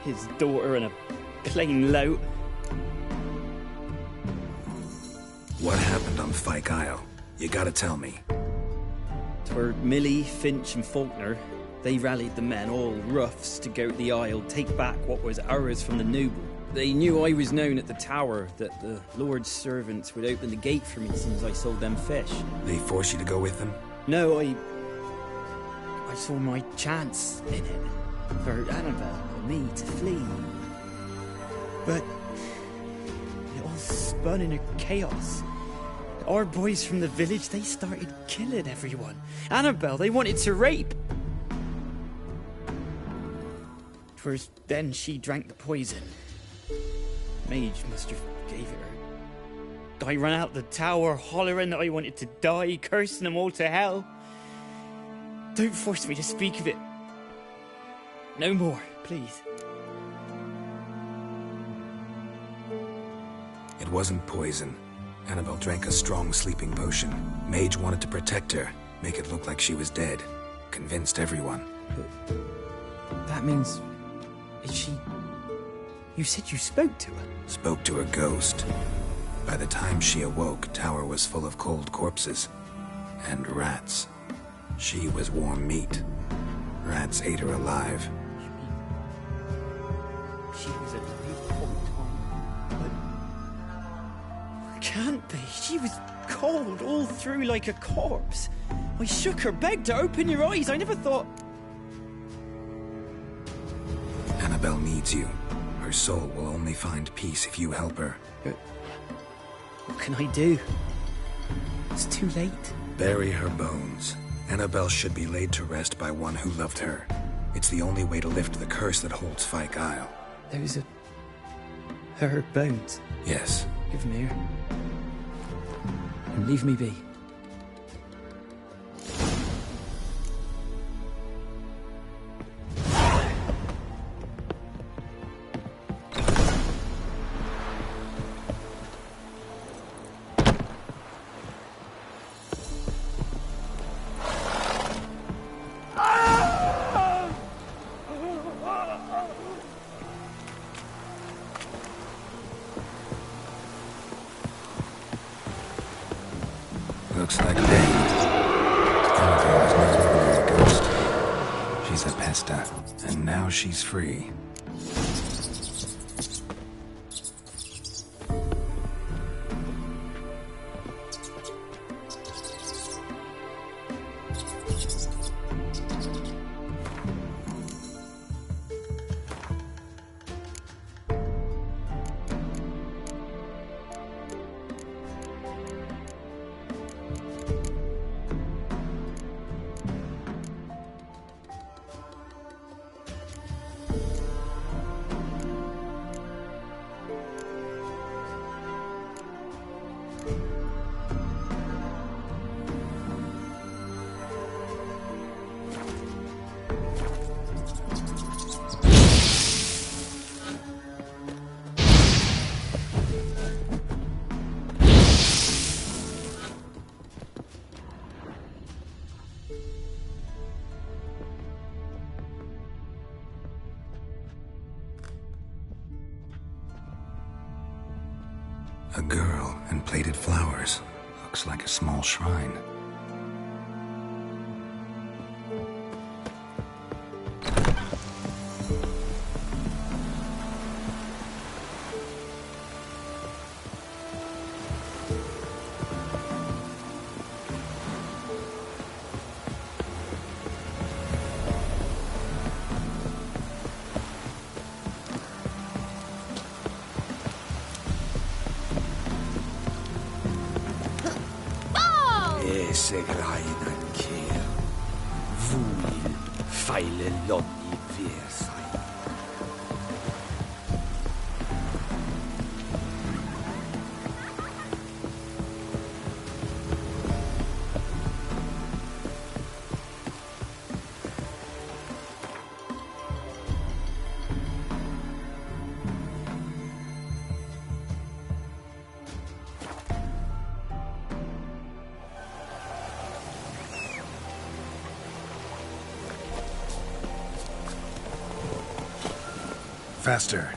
His daughter and a plain lout. What happened on Fyke Isle? You gotta tell me. Twere Millie, Finch and Faulkner. They rallied the men, all roughs, to go to the Isle, take back what was ours from the noble. They knew I was known at the tower, that the Lord's servants would open the gate for me as soon as I sold them fish. They forced you to go with them? No, I saw my chance in it. For Annabelle and me to flee. But it all spun in a chaos. Our boys from the village, they started killing everyone. Annabelle, they wanted to rape. 'Twas then she drank the poison. Mage must have gave it her. I ran out the tower, hollering that I wanted to die, cursing them all to hell. Don't force me to speak of it. No more, please. It wasn't poison. Annabelle drank a strong sleeping potion. Mage wanted to protect her, make it look like she was dead. Convinced everyone. But that means... Is she... You said you spoke to her? Spoke to her ghost. By the time she awoke, Tower was full of cold corpses. And rats. She was warm meat. Rats ate her alive. She was alive the whole time. But... Can't be. She was cold all through like a corpse. I shook her, begged her, open your eyes. I never thought... Annabelle needs you. Her soul will only find peace if you help her. But what can I do? It's too late. Bury her bones. Annabelle should be laid to rest by one who loved her. It's the only way to lift the curse that holds Fyke Isle. Those are... her bones? Yes. Give them here. And leave me be. Looks like Dane. Annabelle was never really a ghost. She's a pesta, and now she's free. A girl and plated flowers. Looks like a small shrine. Segrain an Keir. Fwyl, feile lonni versai. Faster.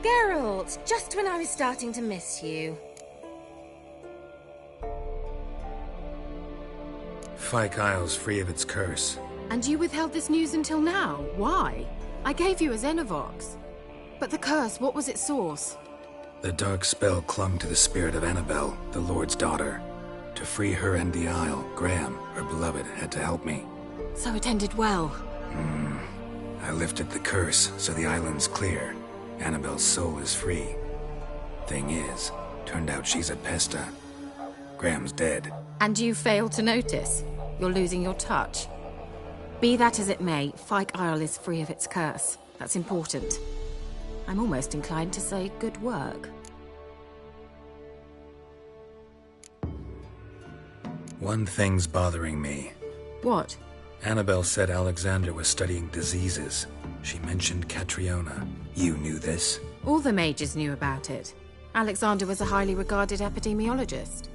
Geralt, just when I was starting to miss you. Fyke Isle's free of its curse. And you withheld this news until now? Why? I gave you a Xenovox. But the curse, what was its source? The dark spell clung to the spirit of Annabelle, the Lord's daughter. To free her and the Isle, Graham, her beloved, had to help me. So it ended well. I lifted the curse, so the island's clear. Annabelle's soul is free. Thing is, turned out she's a Pesta. Graham's dead. And you failed to notice? You're losing your touch. Be that as it may, Fyke Isle is free of its curse. That's important. I'm almost inclined to say good work. One thing's bothering me. What? Annabelle said Alexander was studying diseases. She mentioned Catriona. You knew this? All the mages knew about it. Alexander was a highly regarded epidemiologist.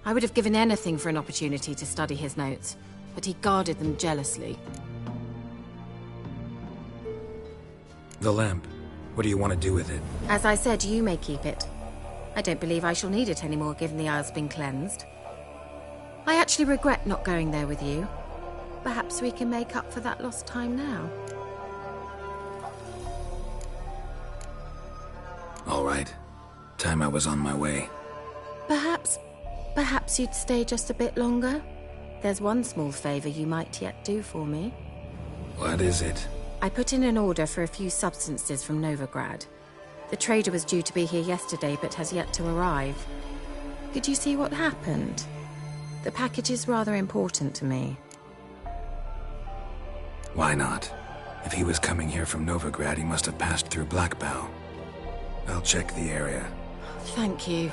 I would have given anything for an opportunity to study his notes, but he guarded them jealously. The lamp. What do you want to do with it? As I said, you may keep it. I don't believe I shall need it anymore, given the Isle's been cleansed. I actually regret not going there with you. Perhaps we can make up for that lost time now. All right. Time I was on my way. Perhaps you'd stay just a bit longer? There's one small favor you might yet do for me. What is it? I put in an order for a few substances from Novigrad. The trader was due to be here yesterday, but has yet to arrive. Could you see what happened? The package is rather important to me. Why not? If he was coming here from Novigrad, he must have passed through Blackbough. I'll check the area. Thank you.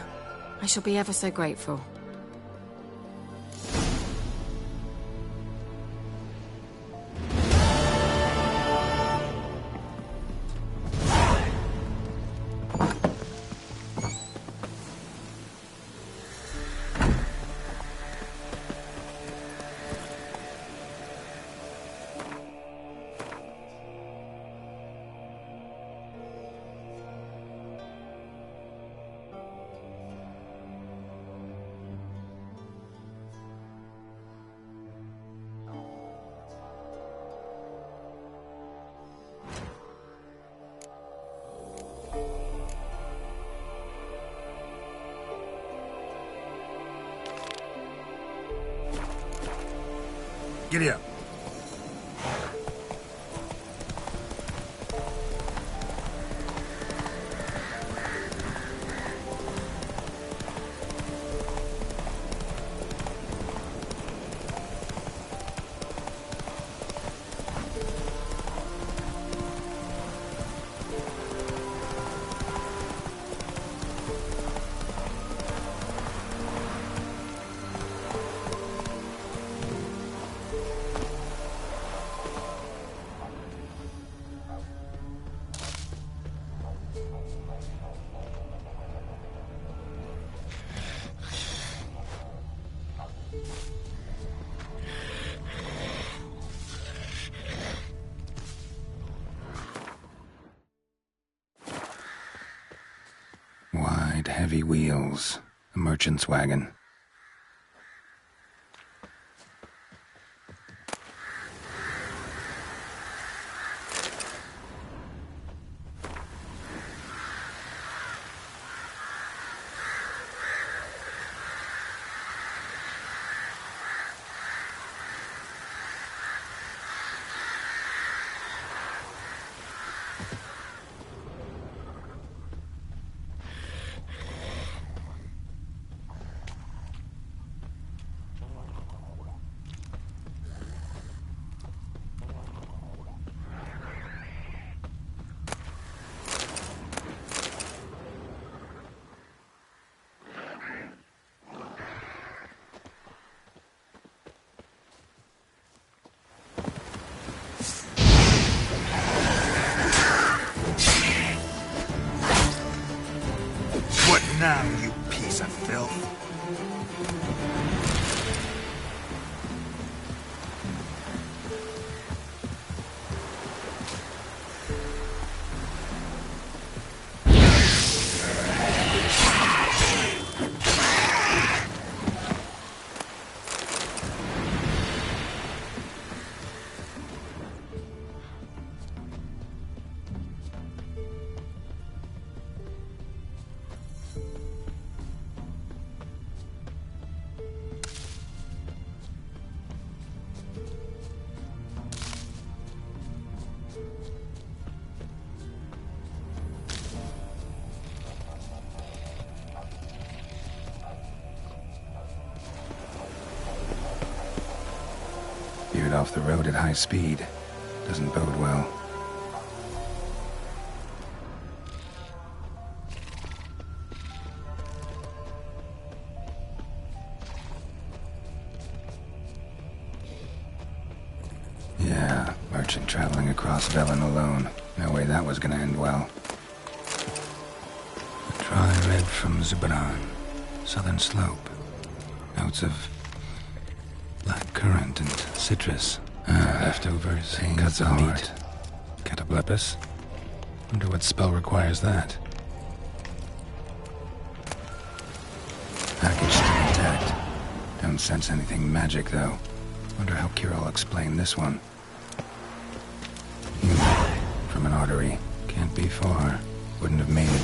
I shall be ever so grateful. Giddy up. Wide, heavy wheels. A merchant's wagon. Now, you piece of filth. Veered off the road at high speed. Doesn't bode well. Yeah, merchant traveling across Velen alone. No way that was gonna end well. A dry red from Zubran. Southern slope. Notes of black currant and citrus. Leftovers, cuts of meat. Cataplepis? Wonder what spell requires that. Package still intact. Don't sense anything magic, though. Wonder how Kira will explain this one. From an artery. Can't be far. Wouldn't have made it.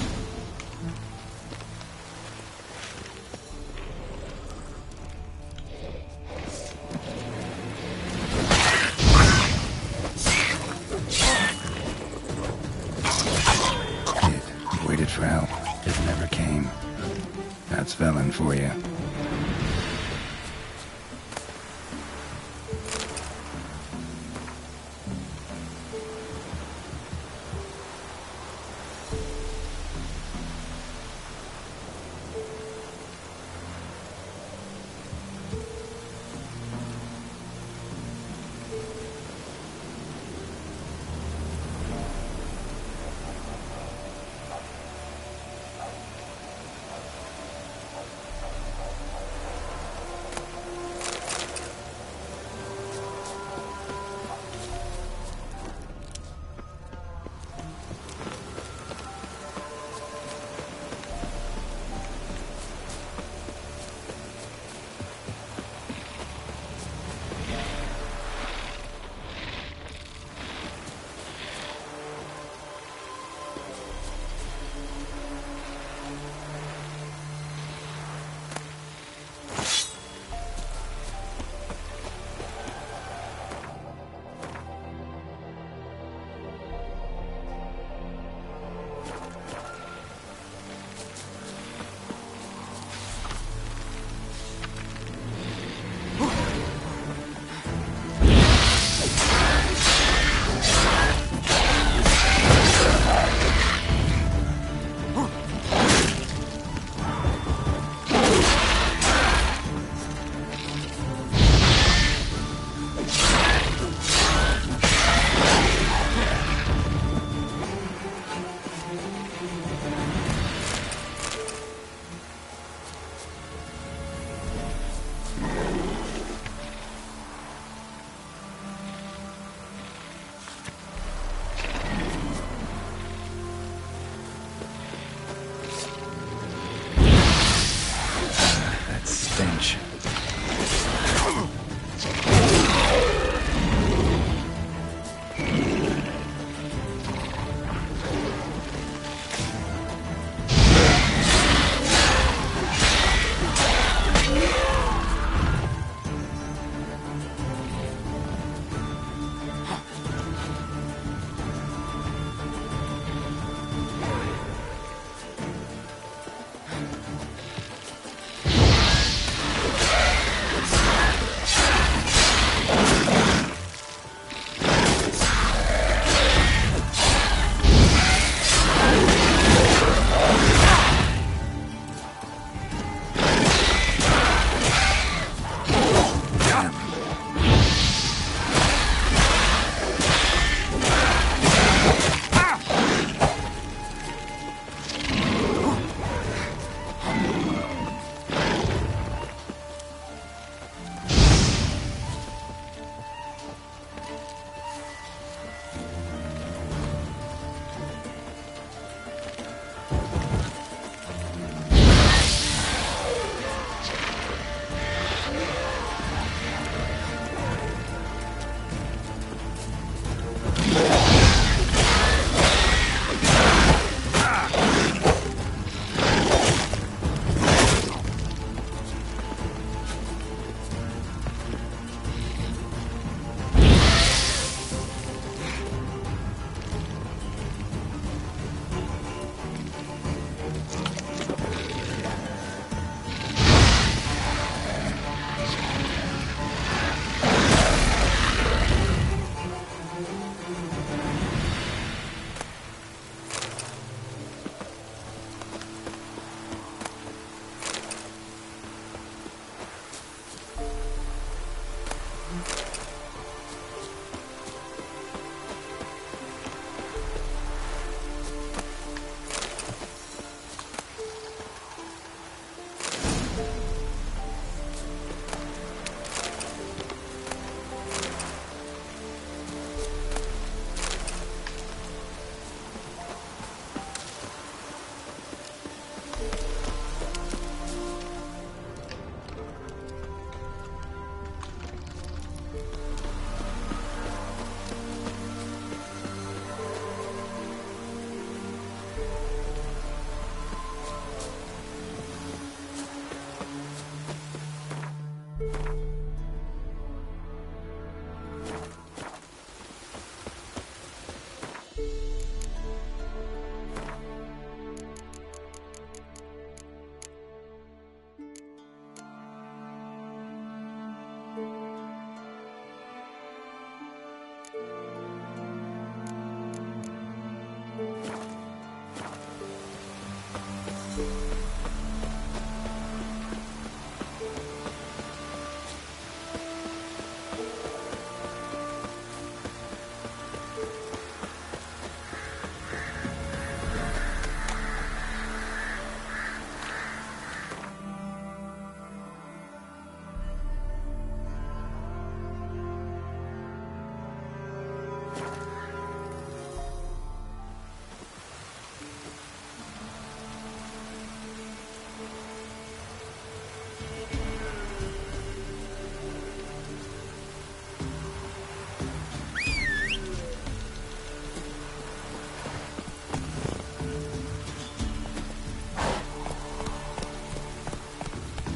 For help. It never came. That's Velen for you.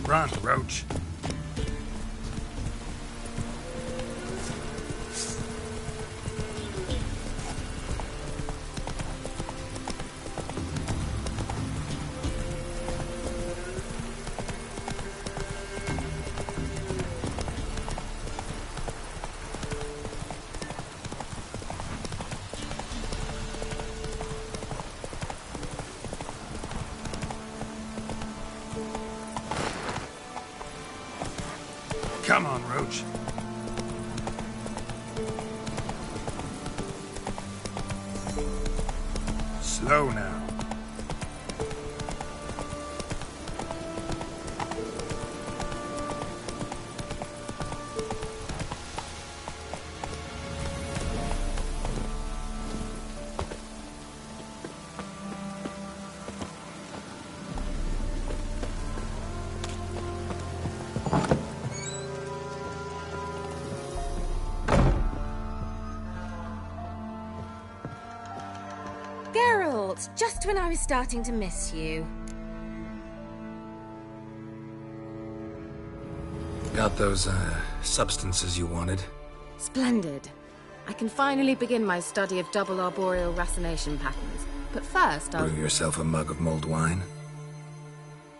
Run, Roach. Come on, Roach. Slow now. Geralt, just when I was starting to miss you. Got those, substances you wanted? Splendid. I can finally begin my study of double arboreal racination patterns. But first, I'll... Brew yourself a mug of mulled wine?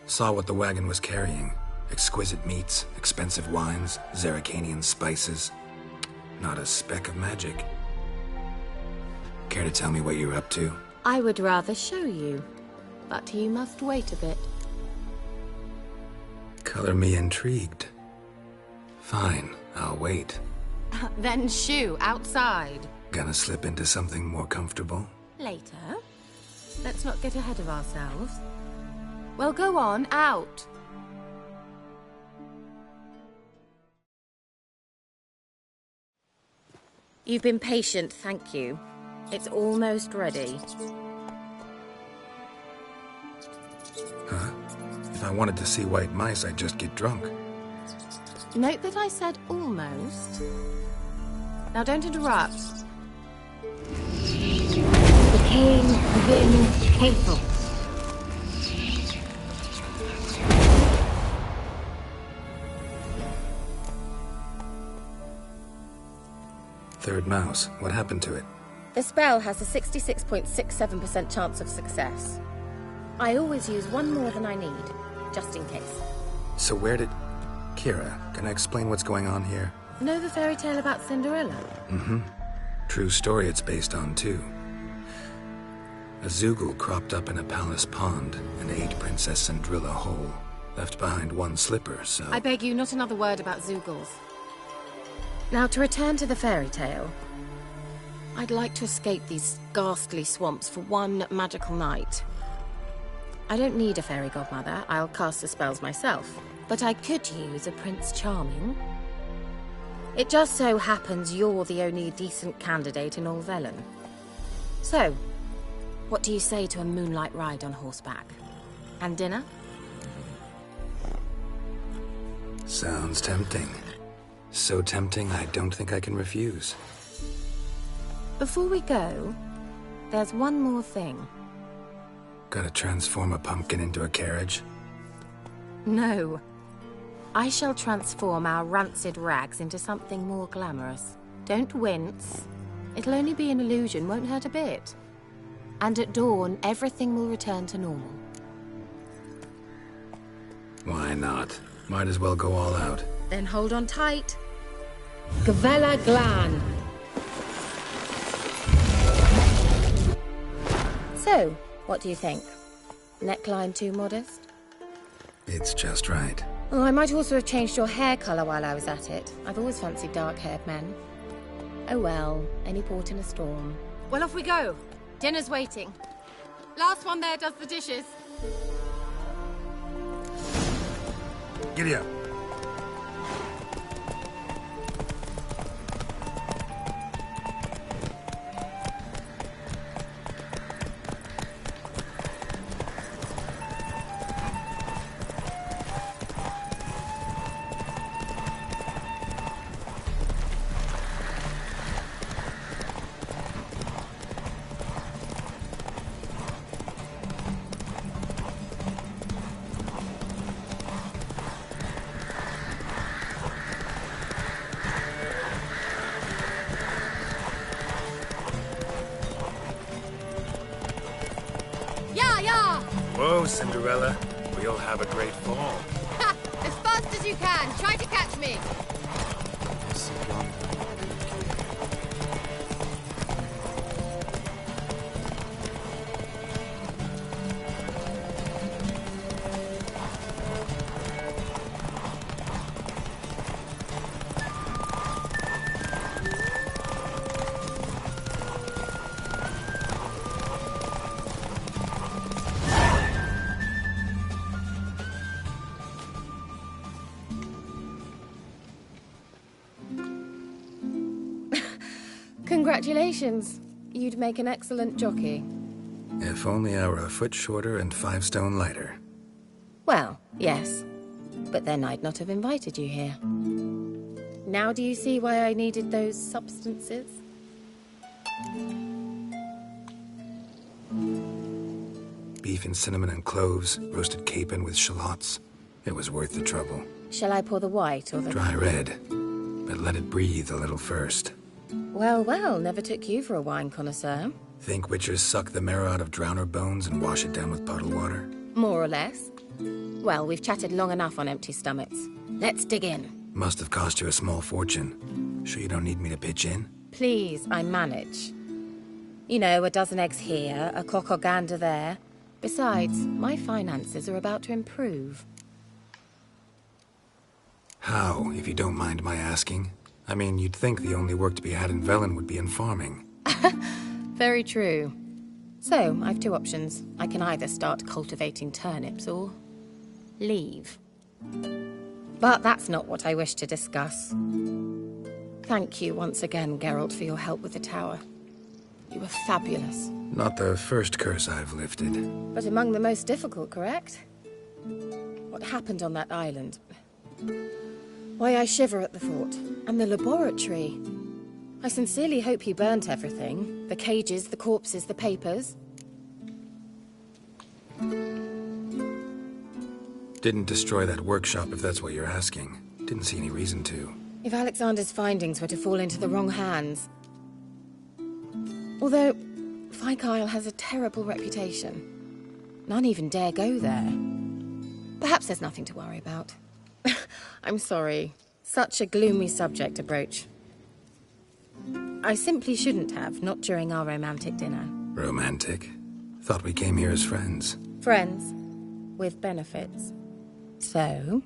Saw what the wagon was carrying. Exquisite meats, expensive wines, Zerrikanian spices. Not a speck of magic. Care to tell me what you're up to? I would rather show you, but you must wait a bit. Color me intrigued. Fine, I'll wait. Then shoo, outside. Gonna slip into something more comfortable? Later. Let's not get ahead of ourselves. Well, go on, out. You've been patient, thank you. It's almost ready. Huh? If I wanted to see white mice, I'd just get drunk. Note that I said almost. Now don't interrupt. Became Vin Hateful. Third mouse. What happened to it? The spell has a 66.67% chance of success. I always use one more than I need, just in case. So where did... Kira, can I explain what's going on here? Know the fairy tale about Cinderella? Mm-hmm. True story it's based on, too. A Zoogle cropped up in a palace pond and ate Princess Cindrilla whole. Left behind one slipper, so... I beg you, not another word about Zoogles. Now, to return to the fairy tale. I'd like to escape these ghastly swamps for one magical night. I don't need a fairy godmother, I'll cast the spells myself. But I could use a Prince Charming. It just so happens you're the only decent candidate in all Velen. So, what do you say to a moonlight ride on horseback? And dinner? Sounds tempting. So tempting, I don't think I can refuse. Before we go, there's one more thing. Gotta transform a pumpkin into a carriage? No. I shall transform our rancid rags into something more glamorous. Don't wince. It'll only be an illusion, won't hurt a bit. And at dawn, everything will return to normal. Why not? Might as well go all out. Then hold on tight. Gavella Glan. So, what do you think? Neckline too modest? It's just right. Oh, I might also have changed your hair colour while I was at it. I've always fancied dark-haired men. Oh well, any port in a storm. Well, off we go. Dinner's waiting. Last one there does the dishes. Giddy up. go, Cinderella. We'll have a great fall. Ha! As fast as you can. Try to catch me. Congratulations. You'd make an excellent jockey. If only I were a foot shorter and 5 stone lighter. Well, yes. But then I'd not have invited you here. Now do you see why I needed those substances? Beef and cinnamon and cloves, roasted capon with shallots. It was worth the trouble. Shall I pour the white or the... Dry red, but let it breathe a little first. Well, well, never took you for a wine connoisseur. Think witchers suck the marrow out of drowner bones and wash it down with puddle water? More or less. Well, we've chatted long enough on empty stomachs. Let's dig in. Must have cost you a small fortune. Sure you don't need me to pitch in? Please, I manage. You know, a dozen eggs here, a cock or gander there. Besides, my finances are about to improve. How, if you don't mind my asking? I mean, you'd think the only work to be had in Velen would be in farming. Very true. So, I've 2 options. I can either start cultivating turnips or... leave. But that's not what I wish to discuss. Thank you once again, Geralt, for your help with the tower. You were fabulous. Not the first curse I've lifted. But among the most difficult, correct? What happened on that island? Why, I shiver at the thought. And the laboratory. I sincerely hope he burnt everything. The cages, the corpses, the papers. Didn't destroy that workshop, if that's what you're asking. Didn't see any reason to. If Alexander's findings were to fall into the wrong hands... Although, Fyke Isle has a terrible reputation. None even dare go there. Perhaps there's nothing to worry about. I'm sorry. Such a gloomy subject to broach. I simply shouldn't have, not during our romantic dinner. Romantic? Thought we came here as friends. Friends. With benefits. So...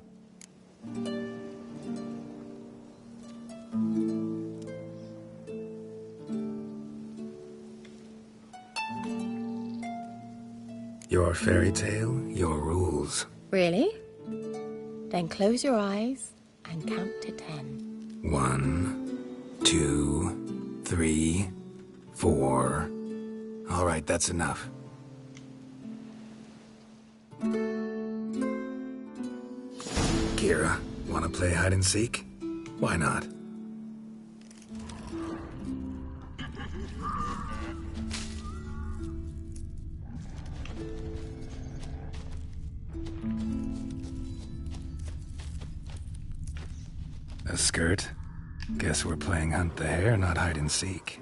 Your fairy tale, your rules. Really? Then close your eyes and count to 10. 1, 2, 3, 4. All right, that's enough. Kira, wanna play hide and seek? Why not? A skirt? Guess we're playing hunt the hare, not hide and seek.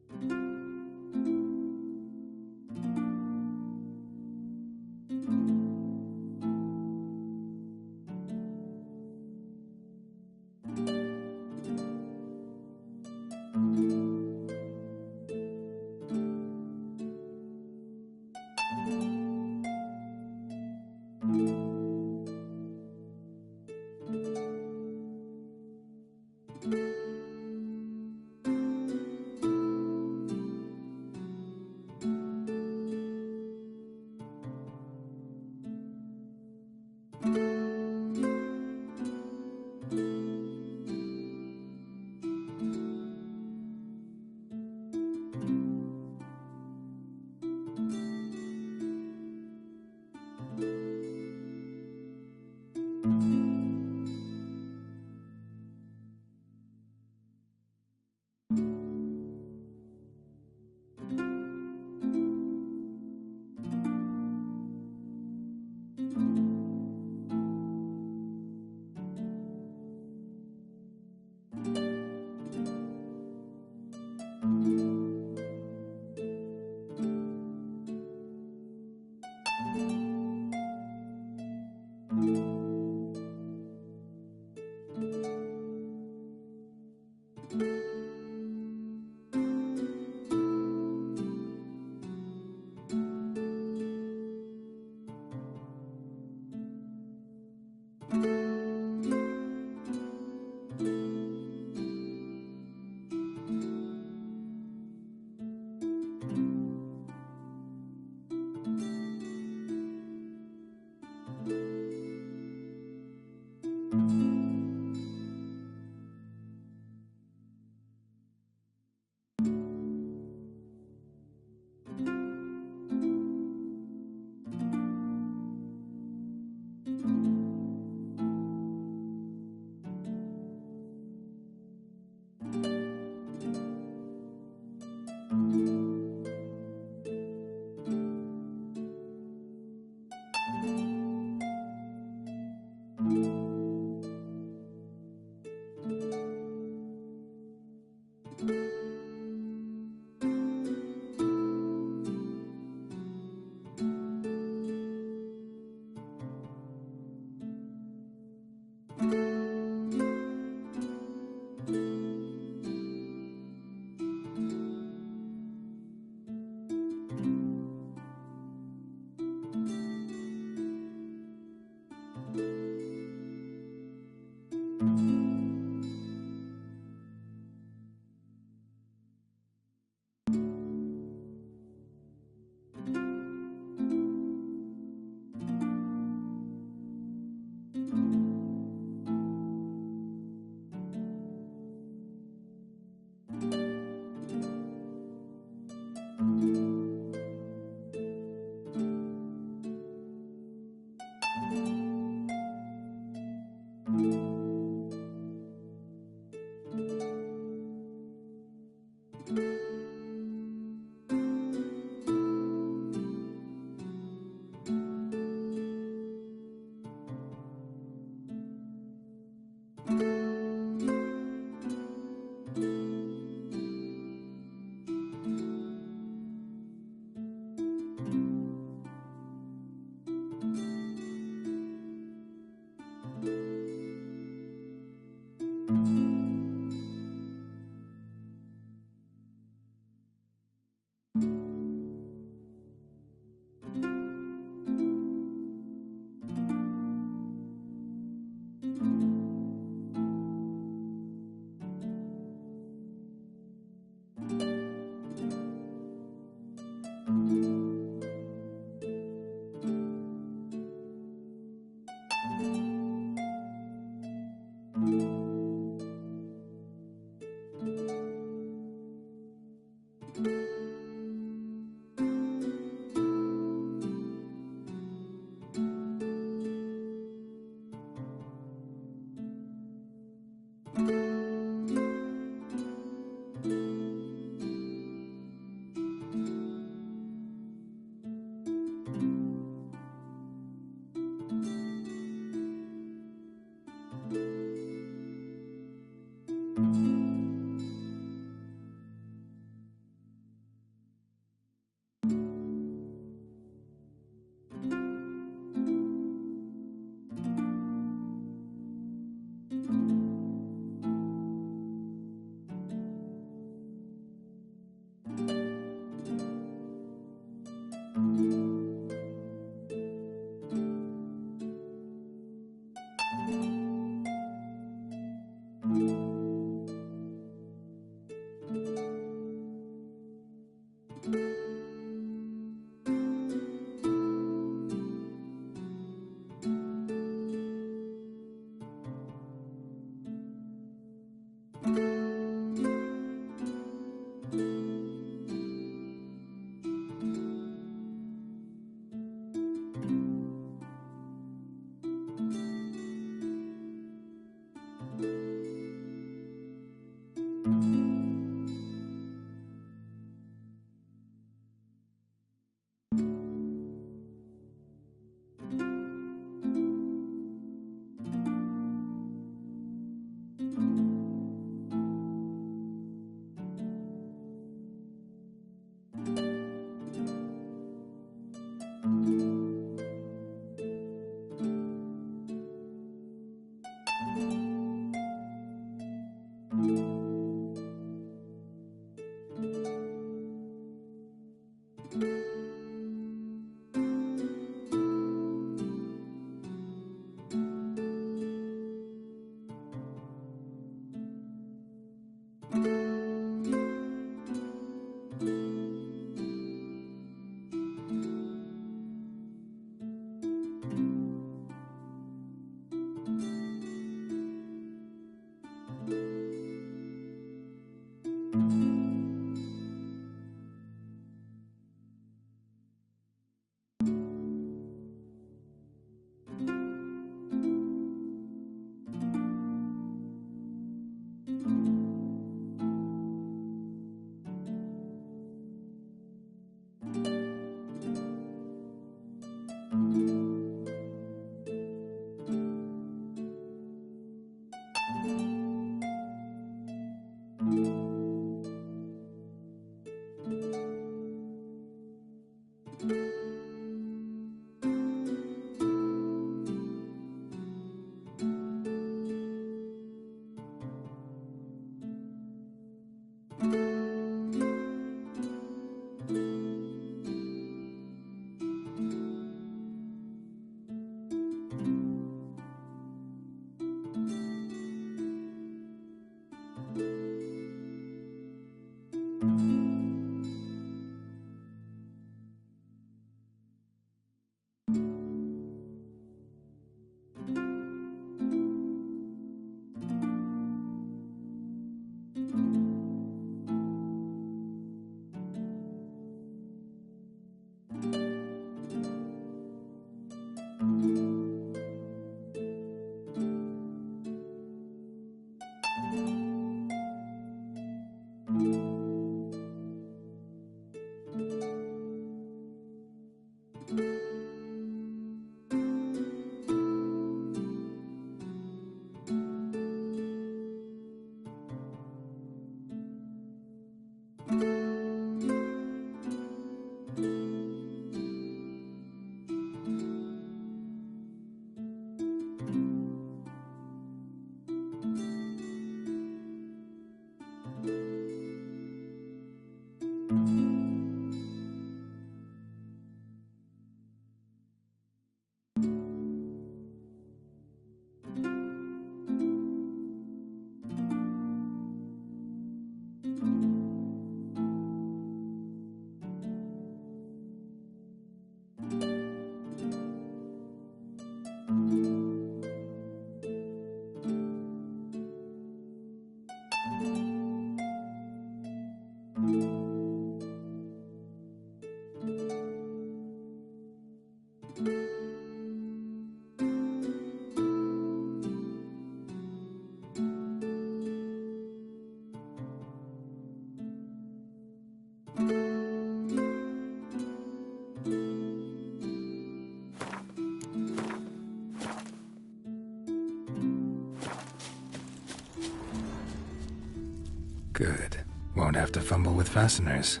Good. Won't have to fumble with fasteners.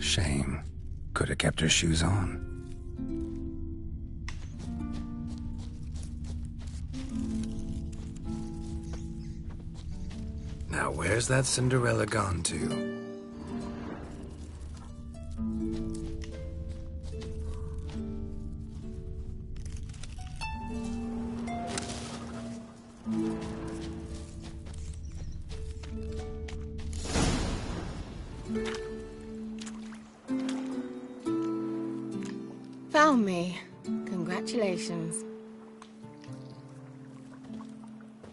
Shame. Could have kept her shoes on. Now where's that Cinderella gone to? Found me. Congratulations.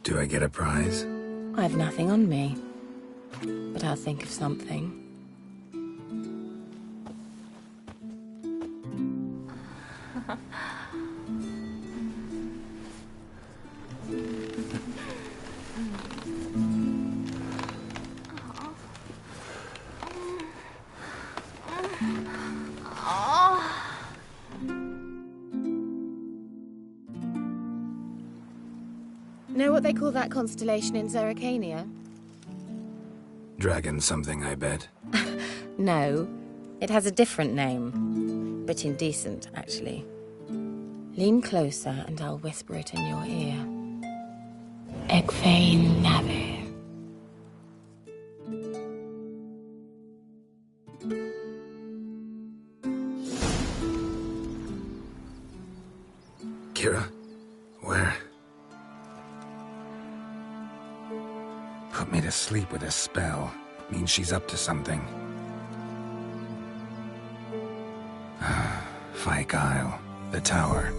Do I get a prize? I've nothing on me, but I'll think of something. Know what they call that constellation in Zerrikania? Dragon something, I bet. No, it has a different name, but indecent, actually. Lean closer and I'll whisper it in your ear. Egfain Navi. Kira? Where? Put me to sleep with a spell. Means she's up to something. Fyke Isle. The tower.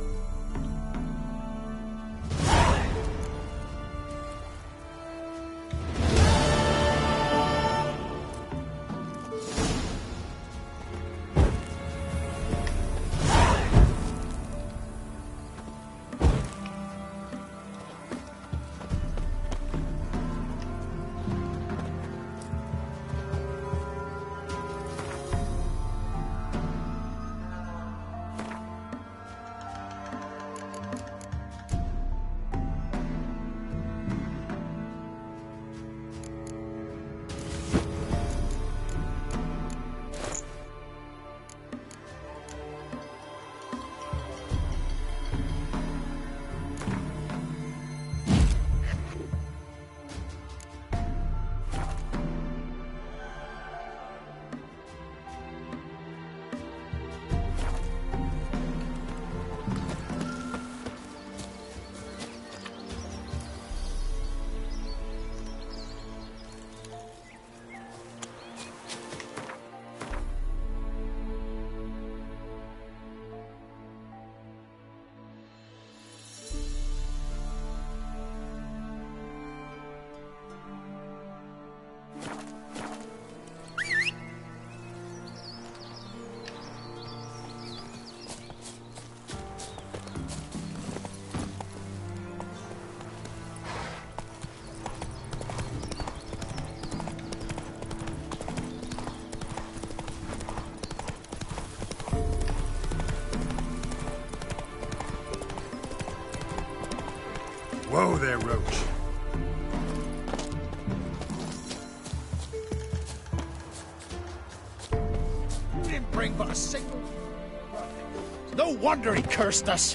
Whoa there, Roach. Didn't bring but a signal. No wonder he cursed us.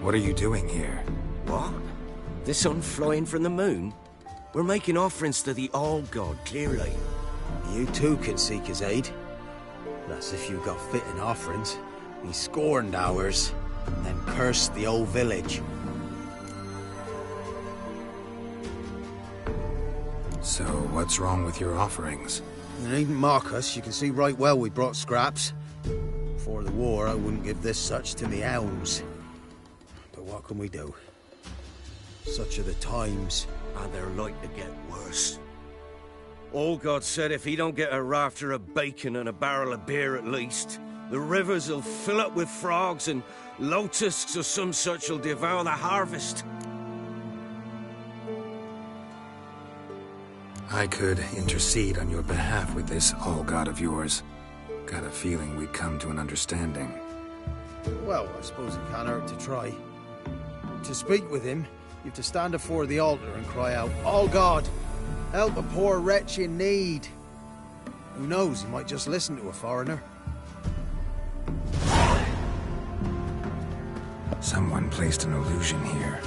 What are you doing here? What? The sun flying from the moon? We're making offerings to the All-God, clearly. You too can seek his aid. That's if you got fitting offerings. He scorned ours, then cursed the old village. So, what's wrong with your offerings? You needn't mock us. You can see right well we brought scraps. Before the war, I wouldn't give this such to me hounds. But what can we do? Such are the times. And they're like to get worse. All-God said if he don't get a rafter of bacon and a barrel of beer at least, the rivers will fill up with frogs and locusts or some such will devour the harvest. I could intercede on your behalf with this All-God of yours. Got a feeling we'd come to an understanding. Well, I suppose it can't hurt to try. To speak with him, you have to stand before the altar and cry out, "All God, help a poor wretch in need." Who knows, he might just listen to a foreigner. Someone placed an illusion here.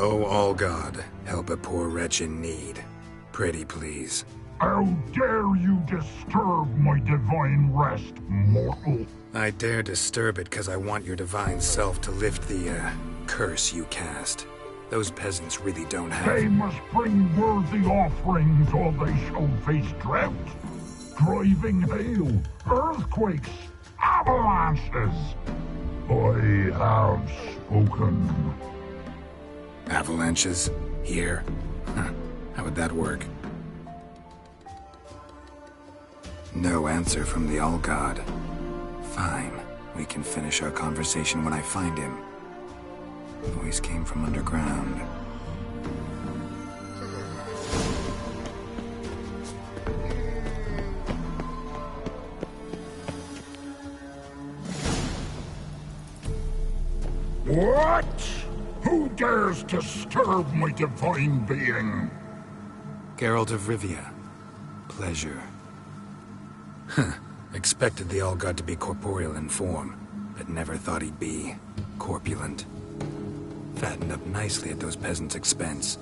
Oh, all God, help a poor wretch in need. Pretty please. How dare you disturb my divine rest, mortal? I dare disturb it because I want your divine self to lift the, curse you cast. Those peasants really don't have... They must bring worthy offerings or they shall face drought, driving hail, earthquakes, avalanches. I have spoken. Avalanches? Here? Huh. How would that work? No answer from the All-God. Fine. We can finish our conversation when I find him. Voice came from underground. What? Who dares disturb my divine being? Geralt of Rivia. Pleasure. Huh. Expected the All-God to be corporeal in form, but never thought he'd be corpulent. Fattened up nicely at those peasants' expense.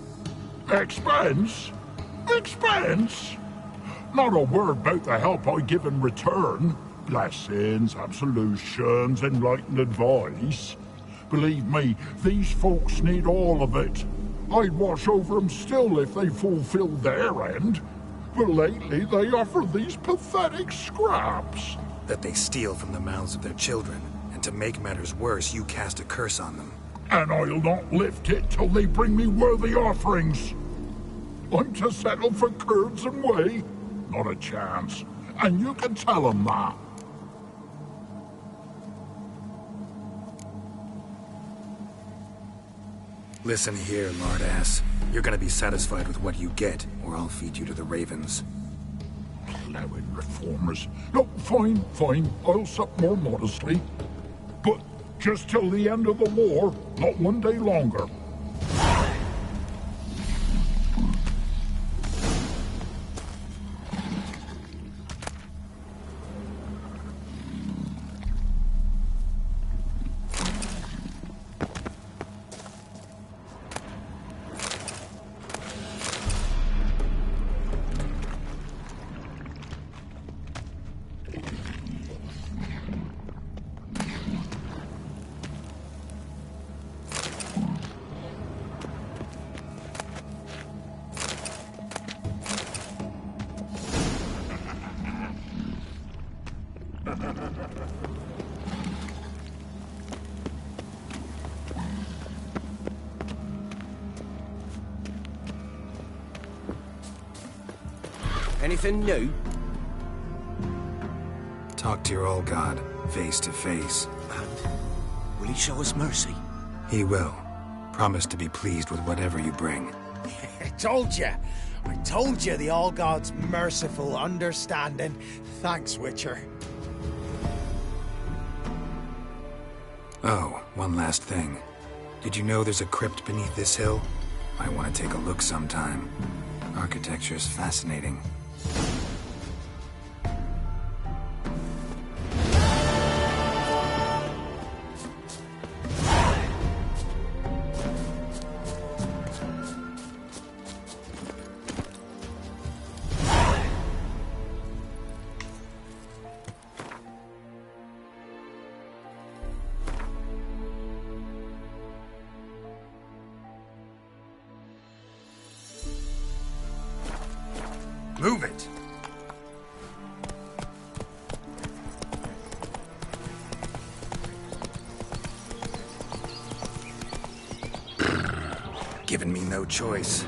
Expense? Expense? Not a word about the help I give in return. Blessings, absolutions, enlightened advice. Believe me, these folks need all of it. I'd watch over them still if they fulfilled their end. But lately they offer these pathetic scraps. That they steal from the mouths of their children, and to make matters worse, you cast a curse on them. And I'll not lift it till they bring me worthy offerings. I'm to settle for curds and whey? Not a chance. And you can tell them that. Listen here, lardass. You're gonna be satisfied with what you get, or I'll feed you to the ravens. Plowing reformers. No, fine, fine. I'll sup more modestly. But just till the end of the war, not one day longer. Anything new? Talk to your All-God, face to face. And will he show us mercy? He will. Promise to be pleased with whatever you bring. I told you the All-God's merciful, understanding. Thanks, Witcher. Oh, one last thing. Did you know there's a crypt beneath this hill? I want to take a look sometime. Architecture's fascinating. Move it! Giving me no choice.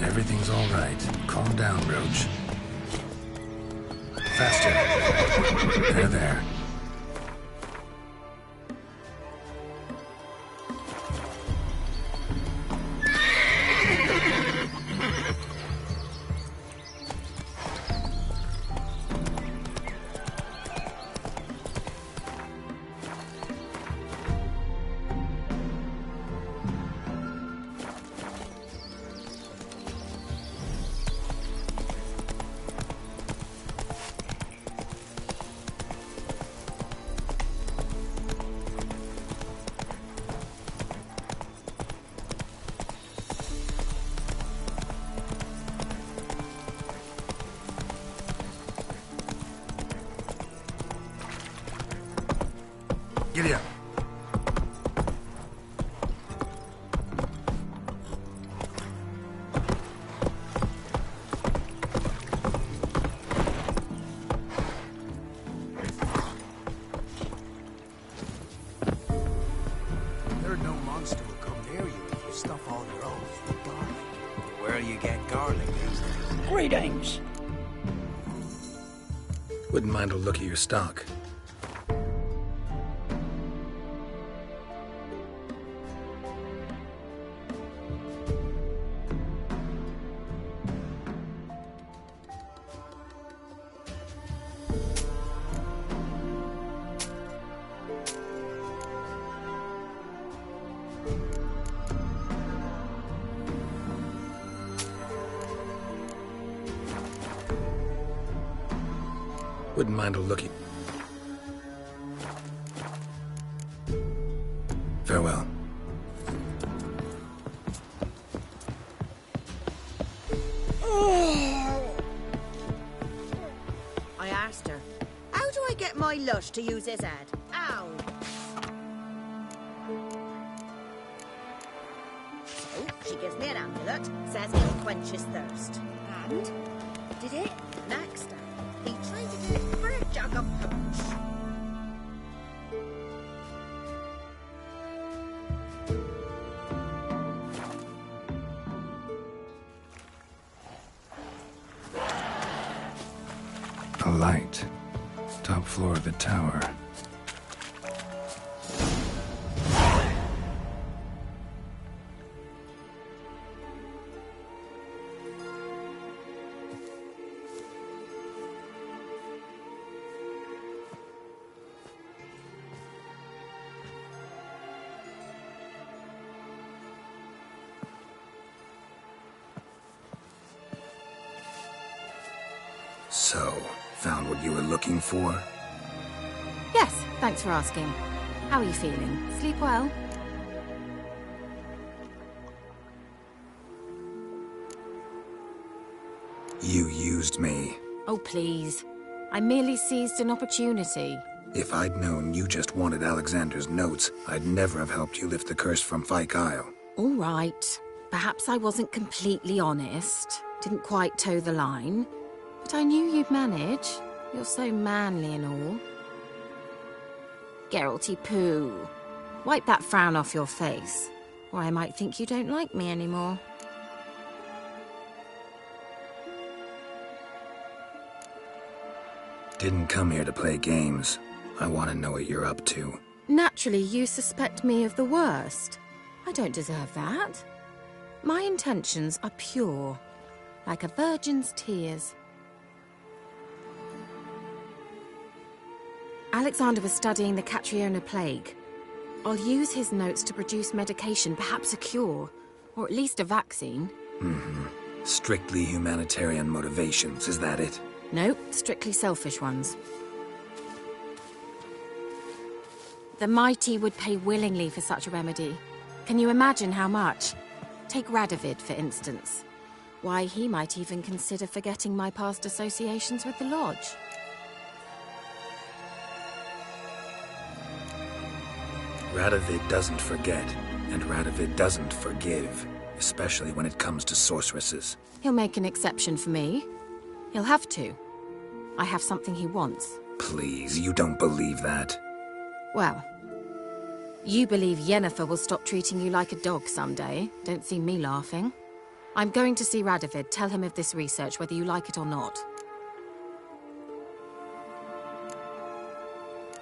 Everything's all right. Calm down, Roach. Faster. There. Giddy up. There are no monster will come near you if you stuff all your oats with garlic. Where do you get garlic these days? Greetings. Wouldn't mind a look at your stock. Wouldn't mind a looky. Farewell. I asked her, how do I get my lush to use his head? Ow! So, she gives me an amulet, says it'll quench his thirst. And? Did it? Next time, he traded it for a jug of punch. A light. Top floor of the tower. So, found what you were looking for? Yes, thanks for asking. How are you feeling? Sleep well? You used me. Oh, please. I merely seized an opportunity. If I'd known you just wanted Alexander's notes, I'd never have helped you lift the curse from Fyke Isle. All right. Perhaps I wasn't completely honest. Didn't quite toe the line. But I knew you'd manage. You're so manly and all. Geralty Pooh. Wipe that frown off your face, or I might think you don't like me anymore. Didn't come here to play games. I want to know what you're up to. Naturally, you suspect me of the worst. I don't deserve that. My intentions are pure, like a virgin's tears. Alexander was studying the Catriona plague. I'll use his notes to produce medication, perhaps a cure, or at least a vaccine. Strictly humanitarian motivations, is that it? No, strictly selfish ones. The mighty would pay willingly for such a remedy. Can you imagine how much? Take Radovid, for instance. Why, he might even consider forgetting my past associations with the Lodge. Radovid doesn't forget, and Radovid doesn't forgive, especially when it comes to sorceresses. He'll make an exception for me. He'll have to. I have something he wants. Please, you don't believe that. Well, you believe Yennefer will stop treating you like a dog someday. Don't see me laughing. I'm going to see Radovid. Tell him of this research, whether you like it or not.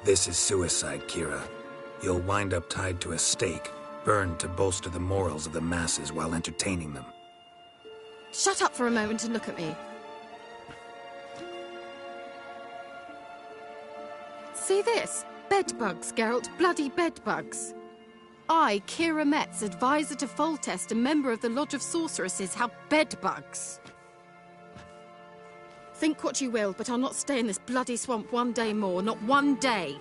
This is suicide, Kira. You'll wind up tied to a stake, burned to bolster the morals of the masses while entertaining them. Shut up for a moment and look at me. See this? Bedbugs, Geralt. Bloody bedbugs. I, Kira Metz, advisor to Foltest, a member of the Lodge of Sorceresses, have bedbugs. Think what you will, but I'll not stay in this bloody swamp one day more. Not one day.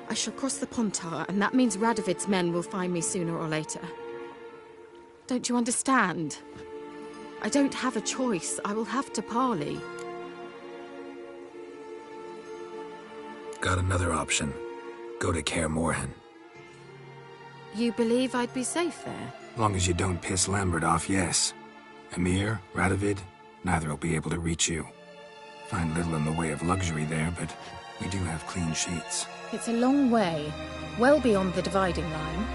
I shall cross the Pontar, and that means Radovid's men will find me sooner or later. Don't you understand? I don't have a choice. I will have to parley. Got another option. Go to Kaer Morhen. You believe I'd be safe there? Long as you don't piss Lambert off, yes. Emir, Radovid, neither will be able to reach you. Find little in the way of luxury there, but we do have clean sheets. It's a long way, well beyond the dividing line.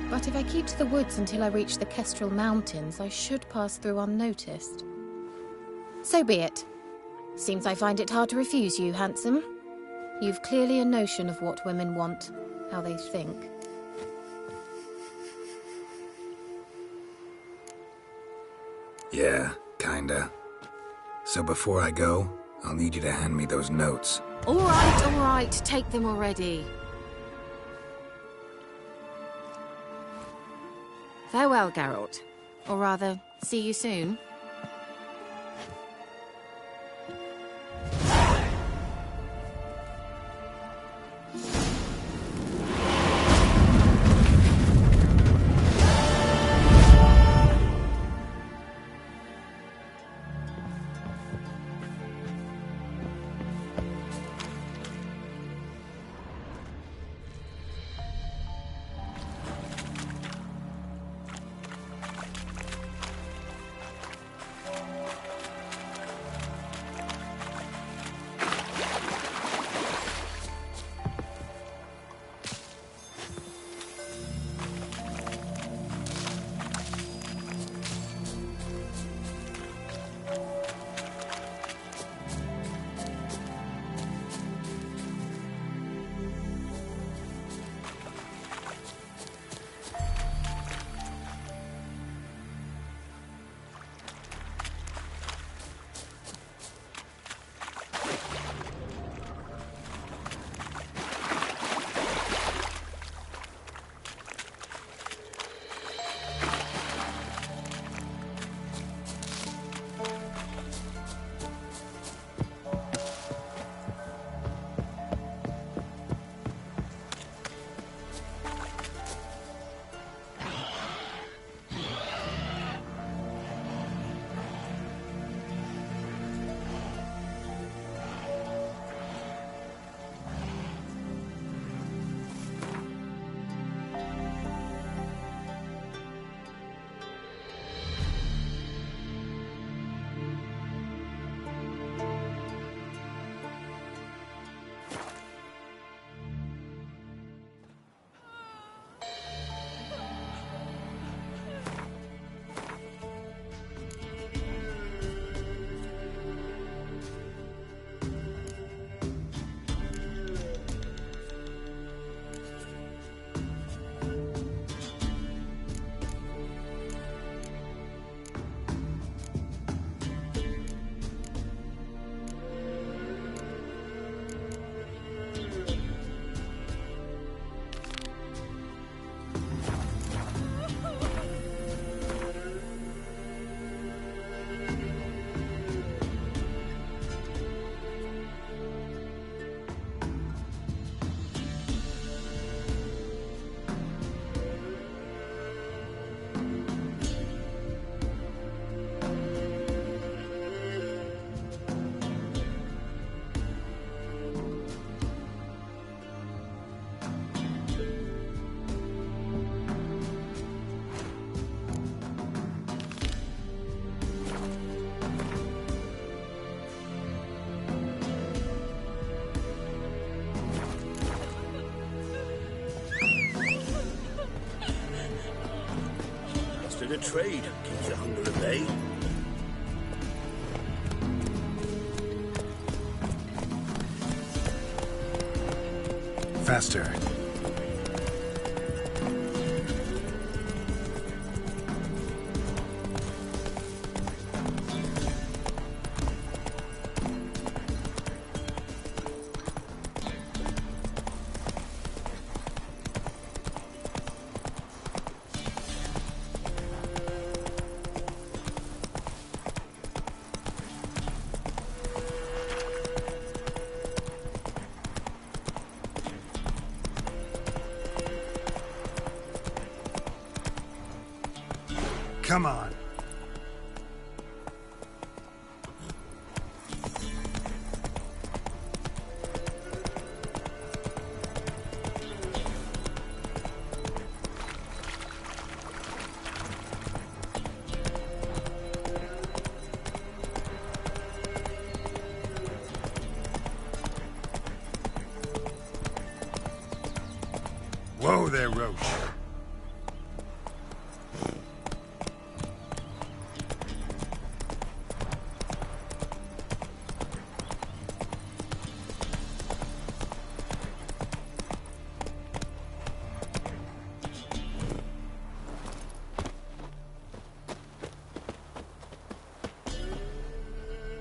But if I keep to the woods until I reach the Kestrel Mountains, I should pass through unnoticed. So be it. Seems I find it hard to refuse you, handsome. You've clearly a notion of what women want, how they think. Yeah, kinda. So before I go, I'll need you to hand me those notes. All right, take them already. Farewell, Geralt. Or rather, see you soon. good trade. Keeps the hunger at bay. Faster. Come on. Whoa there, Roach.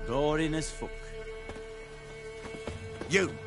Boring as fuck. You!